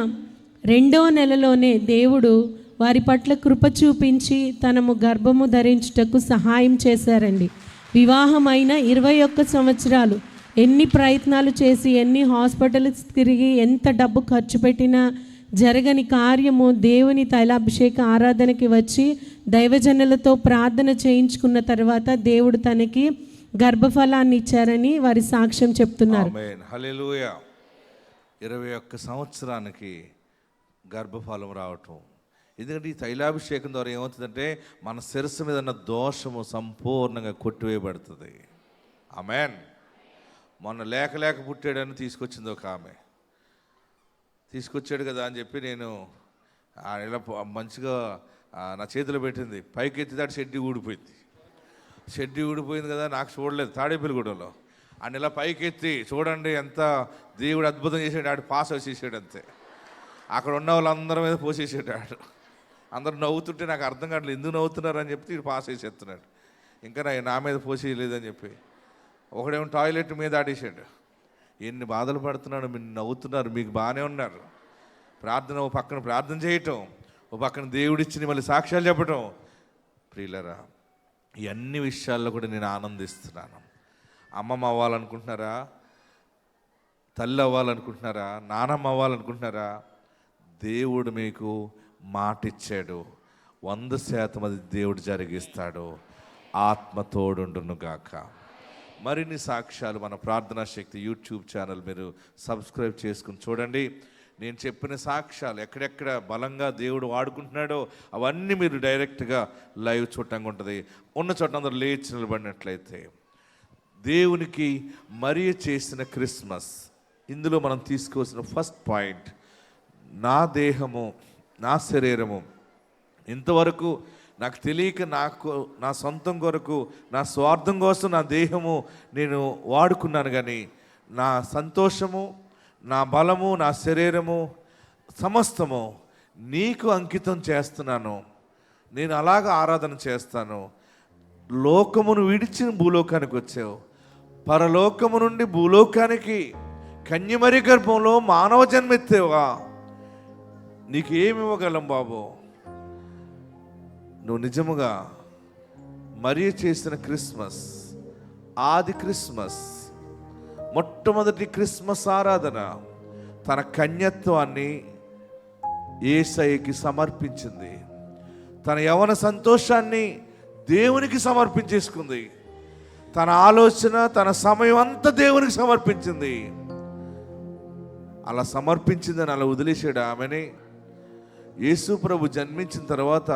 2వ నెలలోనే దేవుడు వారి పట్ల కృప చూపించి తనము గర్భము ధరించుటకు సహాయం చేశారండి. వివాహమైన 21 సంవత్సరాలు ఎన్ని ప్రయత్నాలు చేసి ఎన్ని హాస్పిటల్స్ తిరిగి ఎంత డబ్బు ఖర్చు పెట్టినా జరగని కార్యము దేవుని తైలాభిషేక ఆరాధనకి వచ్చి దైవజనులతో ప్రార్థన చేయించుకున్న తర్వాత దేవుడు తనకి గర్భఫలాన్ని ఇచ్చారని వారి సాక్ష్యం చెప్తున్నారు. ఆమేన్, హల్లెలూయా. 21 సంవత్సరానికి గర్భఫలం రావటం. ఎందుకంటే ఈ తైలాభిషేకం ద్వారా ఏమవుతుందంటే మన శిరస్సు మీద ఉన్న దోషము సంపూర్ణంగా కొట్టివేయబడుతుంది. ఆమేన్. మొన్న లేక పుట్టాడని తీసుకొచ్చింది ఒక ఆమె. తీసుకొచ్చాడు కదా అని చెప్పి నేను ఇలా మంచిగా నా చేతిలో పెట్టింది. పైకి ఎత్తి దాటి షెడ్డి ఊడిపోయింది. షెడ్డి ఊడిపోయింది కదా, నాకు చూడలేదు. తాడేపల్లిగూడలో ఆయన ఇలా పైకి ఎత్తి చూడండి ఎంత దేవుడు అద్భుతం చేసాడు. ఆడు పాస్ వచ్చేసాడు అంతే. అక్కడ ఉన్న వాళ్ళందరి మీద పోసేసాడు ఆడు. అందరు నవ్వుతుంటే నాకు అర్థం కావట్లేదు ఎందుకు నవ్వుతున్నారు అని చెప్పి ఇటు పాస్ చేసేస్తున్నాడు. ఇంకా నా మీద పోసేయలేదని చెప్పి ఒకడేమో టాయిలెట్ మీద ఆడేసాడు. ఎన్ని బాధలు పడుతున్నాడు, మీరు నవ్వుతున్నారు, మీకు బాగానే ఉన్నారు. ప్రార్థన ఓ పక్కన ప్రార్థన చేయటం, ఓ పక్కన దేవుడిచ్చిన మళ్ళీ సాక్ష్యాలు చెప్పటం. ప్రియులరా, ఈ అన్ని విషయాల్లో కూడా నేను ఆనందిస్తున్నాను. అమ్మమ్మ అవ్వాలనుకుంటున్నారా? తల్లి అవ్వాలనుకుంటున్నారా? నానమ్మ అవ్వాలనుకుంటున్నారా? దేవుడు మీకు మాట ఇచ్చాడు, 100% అది దేవుడు జరిగిస్తాడు. ఆత్మ తోడుండును గాక. మరిన్ని సాక్ష్యాలు మన ప్రార్థనా శక్తి యూట్యూబ్ ఛానల్ మీరు సబ్స్క్రైబ్ చేసుకుని చూడండి. నేను చెప్పిన సాక్ష్యాలు ఎక్కడెక్కడ బలంగా దేవుడు వాడుకుంటున్నాడో అవన్నీ మీరు డైరెక్ట్గా లైవ్ చూడటంగా ఉంటుంది. ఉన్న చోట అందరూ లేచి నిలబడినట్లయితే దేవునికి మరియ చేసిన క్రిస్మస్, ఇందులో మనం తీసుకోవాల్సిన ఫస్ట్ పాయింట్, నా దేహము నా శరీరము ఇంతవరకు నాకు తెలియక నా సొంతం కొరకు నా స్వార్థం కోసం నా దేహము నేను వాడుకున్నాను. కానీ నా సంతోషము, నా బలము, నా శరీరము సమస్తము నీకు అంకితం చేస్తున్నాను. నేను అలాగ ఆరాధన చేస్తాను. లోకమును విడిచి భూలోకానికి వచ్చావు, పరలోకము నుండి భూలోకానికి కన్యమరి గర్భంలో మానవ జన్మెత్తేవా, నీకు ఏమి ఇవ్వగలం బాబు? నువ్వు నిజముగా మరియ చేసిన క్రిస్మస్, ఆది క్రిస్మస్, మొట్టమొదటి క్రిస్మస్ ఆరాధన తన కన్యత్వాన్ని యేసయ్యకి సమర్పించింది. తన యవ్వన సంతోషాన్ని దేవునికి సమర్పించేసుకుంది. తన ఆలోచన, తన సమయం అంతా దేవునికి సమర్పించింది. అలా సమర్పించిందని అలా వదిలేసాడు ఆమెని. యేసు ప్రభు జన్మించిన తర్వాత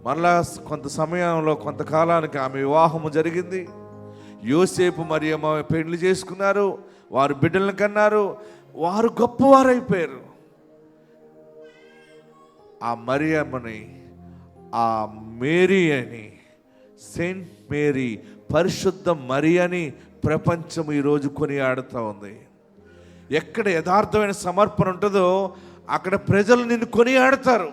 మరలా కొంత సమయంలో, కొంతకాలానికి ఆమె వివాహము జరిగింది. యోసేపు మరియమ్మ పెళ్లి చేసుకున్నారు, వారు బిడ్డలను కన్నారు, వారు గొప్పవారైపోయారు. ఆ మరియమ్మని, ఆ మేరీ అని, సెయింట్ మేరీ, పరిశుద్ధ మరి అని ప్రపంచం ఈరోజు కొనియాడుతూ ఉంది. ఎక్కడ యథార్థమైన సమర్పణ ఉంటుందో అక్కడ ప్రజలు నిన్ను కొనియాడతారు.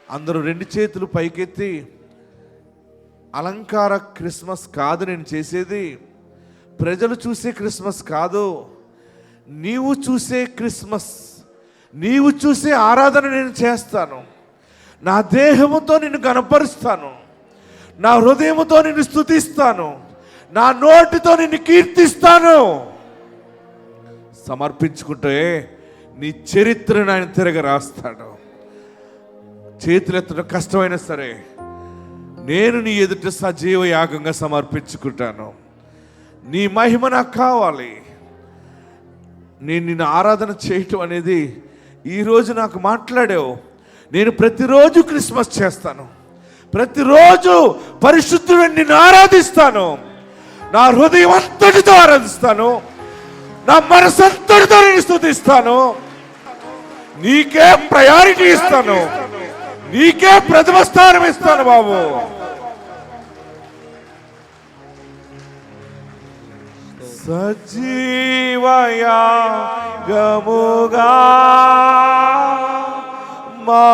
అందరూ 2 చేతులు పైకెత్తి, అలంకార క్రిస్మస్ కాదు నేను చేసేది, ప్రజలు చూసే క్రిస్మస్ కాదు, నీవు చూసే క్రిస్మస్, నీవు చూసే ఆరాధన నేను చేస్తాను. నా దేహముతో నిన్ను గణపరుస్తాను, నా హృదయముతో నిన్ను స్తుతిస్తాను, నా నోటితో నిన్ను కీర్తిస్తాను. సమర్పించుకుంటే నీ చరిత్రను ఆయన తిరగ రాస్తాడు. చేతులెత్తడం కష్టమైనా సరే నేను నీ ఎదుట సజీవ యాగంగా సమర్పించుకుంటాను. నీ మహిమ నాకు కావాలి. నేను నిన్ను ఆరాధన చేయటం అనేది ఈరోజు నాకు మాట్లాడావు. నేను ప్రతిరోజు క్రిస్మస్ చేస్తాను, ప్రతిరోజు పరిశుద్ధుడిని నిన్ను ఆరాధిస్తాను, నా హృదయం అంతటితో ఆరాధిస్తాను, నా మనసంతటితో నేను స్తుతిస్తాను. నీకే ప్రయారిటీ ఇస్తాను, నీకే ప్రథమ స్థానం ఇస్తాను బాబు. సజీవయాగముగా మా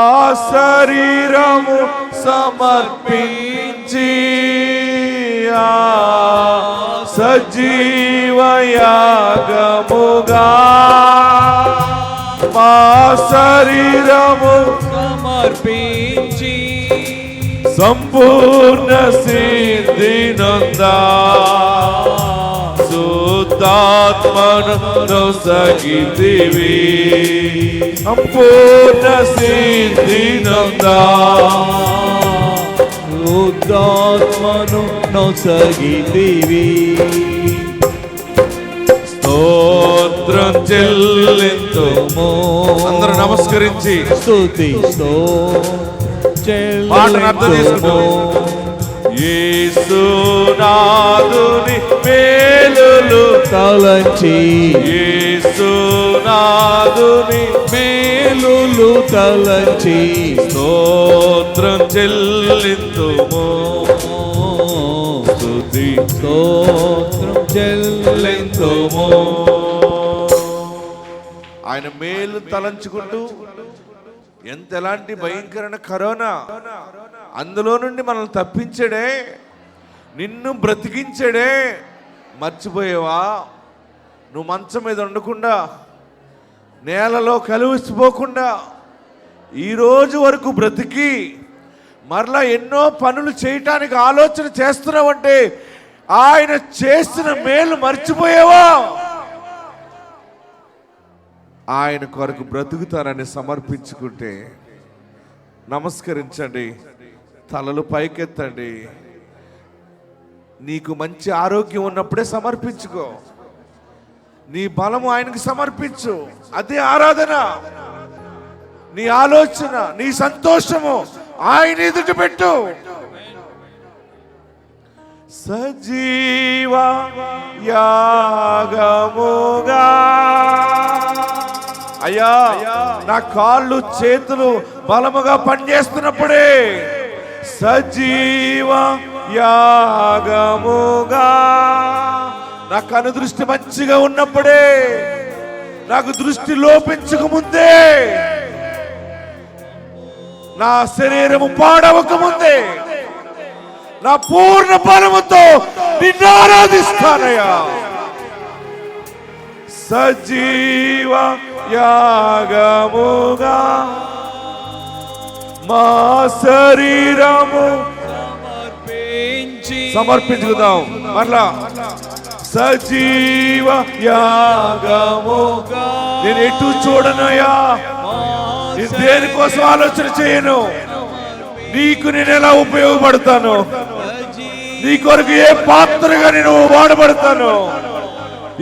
శరీరము సమర్పించి, సజీవయాగముగా మా శరీరము సమర్పించి సంపూర్ణ సిద్ధినందా శుద్ధాత్మను సగితివి, సంపూర్ణ సిద్ధినందా శుద్ధాత్మను నొసగితివి. స్తోత్రం చెల్లింతుము. అందరూ నమస్కరించి స్తుతిస్తూ పాటను అర్థం చేసుకుంటాం. యేసునాథుని మేలులు తలంచి, యేసునాథుని మేలులు తలంచి స్తోత్రం చెల్లింతుము. స్తుతి స్తోత్రం చెల్లింతుము. ఆయన మేలు తలంచుకుంటూ, ఎలాంటి భయంకరమైన కరోనా, అందులో నుండి మనల్ని తప్పించాడే, నిన్ను బ్రతికించాడే. మర్చిపోయేవా? నువ్వు మంచం మీద ఉండకుండా, నేలలో కలిసిపోకుండా ఈరోజు వరకు బ్రతికి మరలా ఎన్నో పనులు చేయటానికి ఆలోచన చేస్తున్నావంటే ఆయన చేసిన మేలు మర్చిపోయావా? ఆయన కొరకు బ్రతుకుతానని సమర్పించుకుంటే నమస్కరించండి, తలలు పైకెత్తండి. నీకు మంచి ఆరోగ్యం ఉన్నప్పుడే సమర్పించుకో. నీ బలము ఆయనకు సమర్పించు, అదే ఆరాధన. నీ ఆలోచన, నీ సంతోషము ఆయన ఎదుట పెట్టు. సజీవ యాగముగా. అయ్యా, నా కాళ్ళు చేతులు బలముగా పనిచేస్తున్నప్పుడే, సజీవ యాగముగా, నా కను దృష్టి మంచిగా ఉన్నప్పుడే, నాకు దృష్టి లోపించక ముందే, నా శరీరము పాడవక ముందే, నా పూర్ణ బలముతో నిన్ను ఆరాధిస్తానయ్యా. సజీవ యాగముగా మా శరీరము సమర్పించుకుందాం. మరలా సజీవ యాగముగా. నేను ఎటు చూడనయ్యా, నేను దేనికోసం ఆలోచన చేయను. నీకు నేను ఎలా ఉపయోగపడతాను, నీ కొరకు ఏ పాత్రగా నేను వాడబడతాను,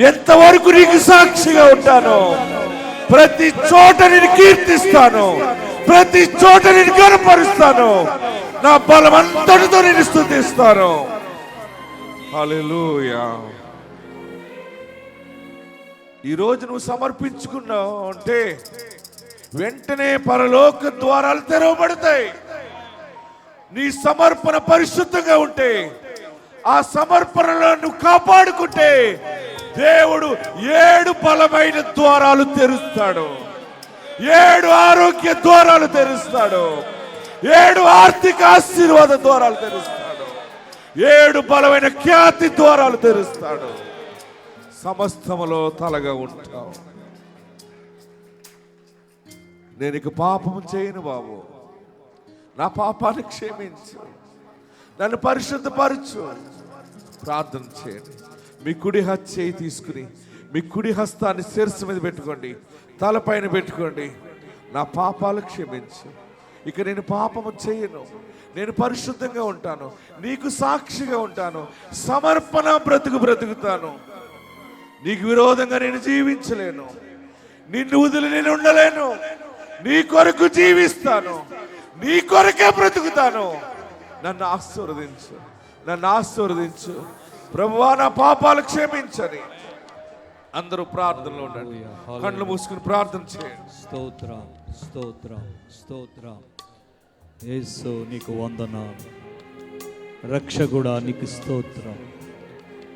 ఎంతవరకు నీకు సాక్షిగా ఉంటాను. ప్రతి చోట నేను కీర్తిస్తాను, ప్రతి చోట నేను కనపరుస్తాను, నా బలం అంతటితో నేను స్తుతిస్తాను. హల్లెలూయా. ఈరోజు నువ్వు సమర్పించుకున్నావు అంటే వెంటనే పరలోక ద్వారాలు తెరవబడతాయి. నీ సమర్పణ పరిశుద్ధంగా ఉంటే, ఆ సమర్పణలో నువ్వు కాపాడుకుంటే, దేవుడు 7 బలమైన ద్వారాలు తెరుస్తాడు, 7 ఆరోగ్య ద్వారాలు తెరుస్తాడు, 7 ఆర్థిక ఆశీర్వాద ద్వారాలు తెరుస్తాడు, 7 బలమైన ఖ్యాతి ద్వారాలు తెరుస్తాడు. సమస్తములో తలగా ఉంటావు. నేను ఇక పాపము చేయను బాబు, నా పాపాన్ని క్షమించు, నన్ను పరిశుద్ధపరచు. ప్రార్థన చేయండి. మీ కుడి చేయి తీసుకుని మీ కుడి హస్తాన్ని శిరస్సు మీద పెట్టుకోండి, తలపైన పెట్టుకోండి. నా పాపాలు క్షమించు, ఇక నేను పాపము చేయను, నేను పరిశుద్ధంగా ఉంటాను, నీకు సాక్షిగా ఉంటాను, సమర్పణ బ్రతుకుతాను. నీకు విరోధంగా నేను జీవించలేను, నిన్ను వదిలి నేను ఉండలేను. నీ కొరకు జీవిస్తాను, నీ కొరకే బ్రతుకుతాను. నన్ను ఆశీర్వదించు, నన్ను ఆశీర్వదించు ప్రభువా, నా పాపాలు క్షమించని. అందరూ ప్రార్థనలో ఉండండి, కళ్ళు మూసుకుని ప్రార్థన చేయండి. స్తోత్రం, స్తోత్రం, స్తోత్రం. యేసు నీకు వందనాలు. రక్షకుడా నీకు స్తోత్రం.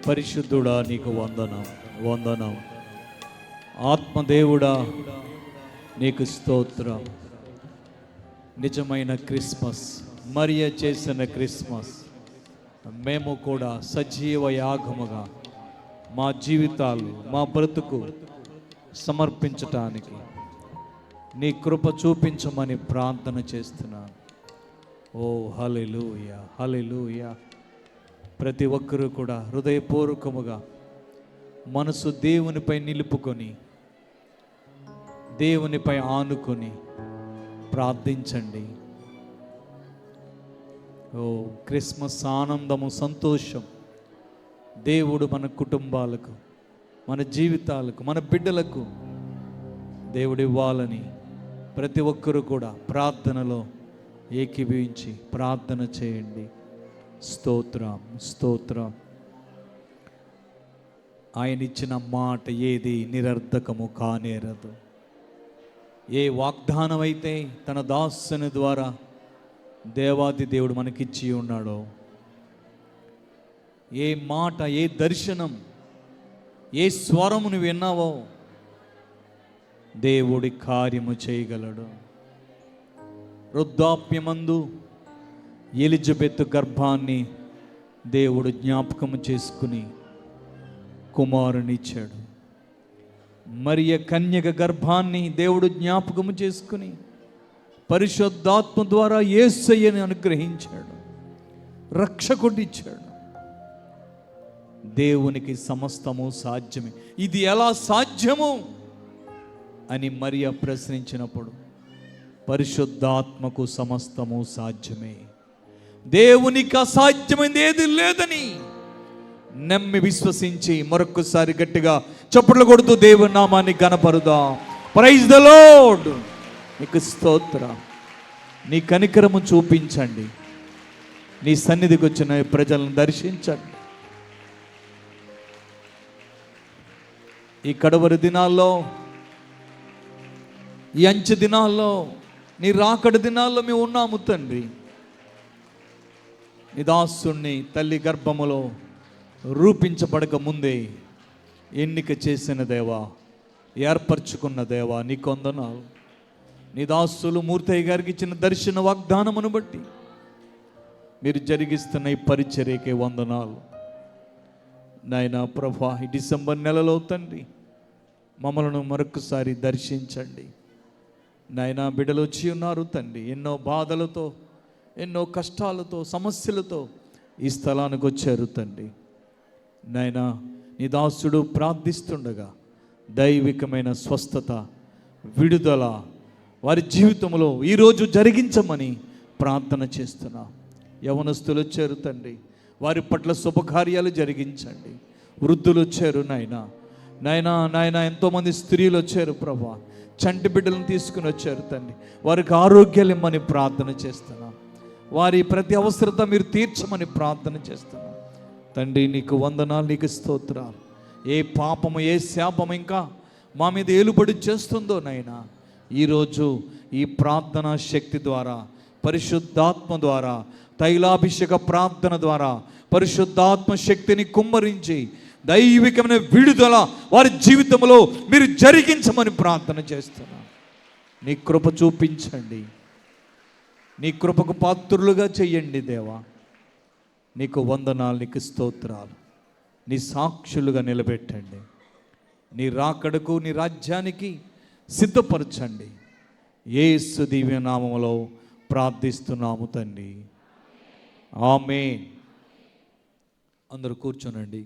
పరిశుద్ధుడా నీకు వందనం, వందనం. ఆత్మదేవుడా నీకు స్తోత్రం. నిజమైన క్రిస్మస్, మరియ చేసిన క్రిస్మస్, మేము కూడా సజీవ యాగముగా మా జీవితాలు, మా బ్రతుకు సమర్పించటానికి నీ కృప చూపించమని ప్రార్థన చేస్తున్నాను. ఓ హల్లెలూయా, హల్లెలూయా. ప్రతి ఒక్కరూ కూడా హృదయపూర్వకముగా మనసు దేవునిపై నిలుపుకొని, దేవునిపై ఆనుకొని ప్రార్థించండి. ఓ క్రిస్మస్ ఆనందము, సంతోషం దేవుడు మన కుటుంబాలకు, మన జీవితాలకు, మన బిడ్డలకు దేవుడు ఇవ్వాలని ప్రతి ఒక్కరూ కూడా ప్రార్థనలో ఏకీభవించి ప్రార్థన చేయండి. స్తోత్రం, స్తోత్రం. ఆయన ఇచ్చిన మాట ఏది నిరర్ధకము కానేరదు. ఏ వాగ్దానం అయితే తన దాసుని ద్వారా దేవాది దేవుడు మనకిచ్చి ఉన్నాడో, ఏ మాట, ఏ దర్శనం, ఏ స్వరము నువ్వు విన్నావో దేవుడి కార్యము చేయగలడు. వృద్ధాప్యమందు ఎలిజబెత్ గర్భాన్ని దేవుడు జ్ఞాపకము చేసుకుని కుమారునిచ్చాడు. మరియ కన్యక గర్భాన్ని దేవుడు జ్ఞాపకము చేసుకుని పరిశుద్ధాత్మ ద్వారా యేసయ్యని అనుగ్రహించాడు, రక్షకుడిచ్చాడు. దేవునికి సమస్తము సాధ్యమే. ఇది ఎలా సాధ్యము అని మరియా ప్రశ్నించినప్పుడు, పరిశుద్ధాత్మకు సమస్తము సాధ్యమే, దేవునికి అసాధ్యమైనది ఏది లేదని నమ్మి విశ్వసించి మరొకసారి గట్టిగా చప్పట్లు కొడుతూ దేవుని నామాన్ని ఘనపరుదాం. Praise the lord. నీకు స్తోత్రం. నీ కనికరము చూపించండి. నీ సన్నిధికి వచ్చిన ప్రజలను దర్శించండి. ఈ కడవరి దినాల్లో, ఈ అంచె దినాల్లో, నీ రాకడ దినాల్లో మేము ఉన్నాము తండ్రి. నీ దాసుణ్ణి తల్లి గర్భములో రూపించబడక ముందే ఎన్నిక చేసిన దేవా, ఏర్పరచుకున్న దేవా, నీ కొందనాలు. నీ దాసులు మూర్తయ్య గారికి ఇచ్చిన దర్శన వాగ్దానమును బట్టి మీరు జరిగిస్తున్న ఈ పరిచర్యకే వందనాలు నాయనా. ప్రభా, ఈ డిసెంబర్ నెలలో తండ్రి మమ్మలను మరొకసారి దర్శించండి నాయనా. బిడ్డలు వచ్చి ఉన్నారు తండ్రి, ఎన్నో బాధలతో, ఎన్నో కష్టాలతో, సమస్యలతో ఈ స్థలానికి వచ్చారు తండ్రి నాయనా. నీ దాసుడు ప్రార్థిస్తుండగా దైవికమైన స్వస్థత, విడుదల వారి జీవితంలో ఈరోజు జరిగించమని ప్రార్థన చేస్తున్నా. యవనస్తులు వచ్చారు తండ్రి, వారి పట్ల శుభకార్యాలు జరిగించండి. వృద్ధులు వచ్చారు నాయనా. నాయనా నాయనా ఎంతోమంది స్త్రీలు వచ్చారు ప్రభా, చంటి బిడ్డలను తీసుకుని వచ్చారు తండ్రి. వారికి ఆరోగ్యాలు ఇమ్మని ప్రార్థన చేస్తున్నాం. వారి ప్రతి అవసరత మీరు తీర్చమని ప్రార్థన చేస్తున్నాం తండ్రి. నీకు వందనాలు, నీకు స్తోత్రాలు. ఏ పాపము, ఏ శాపము ఇంకా మా మీద ఏలుబడి చేస్తుందో నైనా, ఈరోజు ఈ ప్రార్థనా శక్తి ద్వారా, పరిశుద్ధాత్మ ద్వారా, తైలాభిషేక ప్రార్థన ద్వారా పరిశుద్ధాత్మ శక్తిని కుమ్మరించి దైవికమైన విడుదల వారి జీవితంలో మీరు జరిగించమని ప్రార్థన చేస్తున్నాం. నీ కృప చూపించండి, నీ కృపకు పాత్రులుగా చెయ్యండి దేవా. నీకు వందనాలు, నీకు స్తోత్రాలు. నీ సాక్షులుగా నిలబెట్టండి. నీ రాకడకు, నీ రాజ్యానికి సిద్ధపరచండి. యేసు దివ్య నామములో ప్రార్థిస్తున్నాము తండ్రి. ఆమేన్. అందరూ కూర్చోనండి.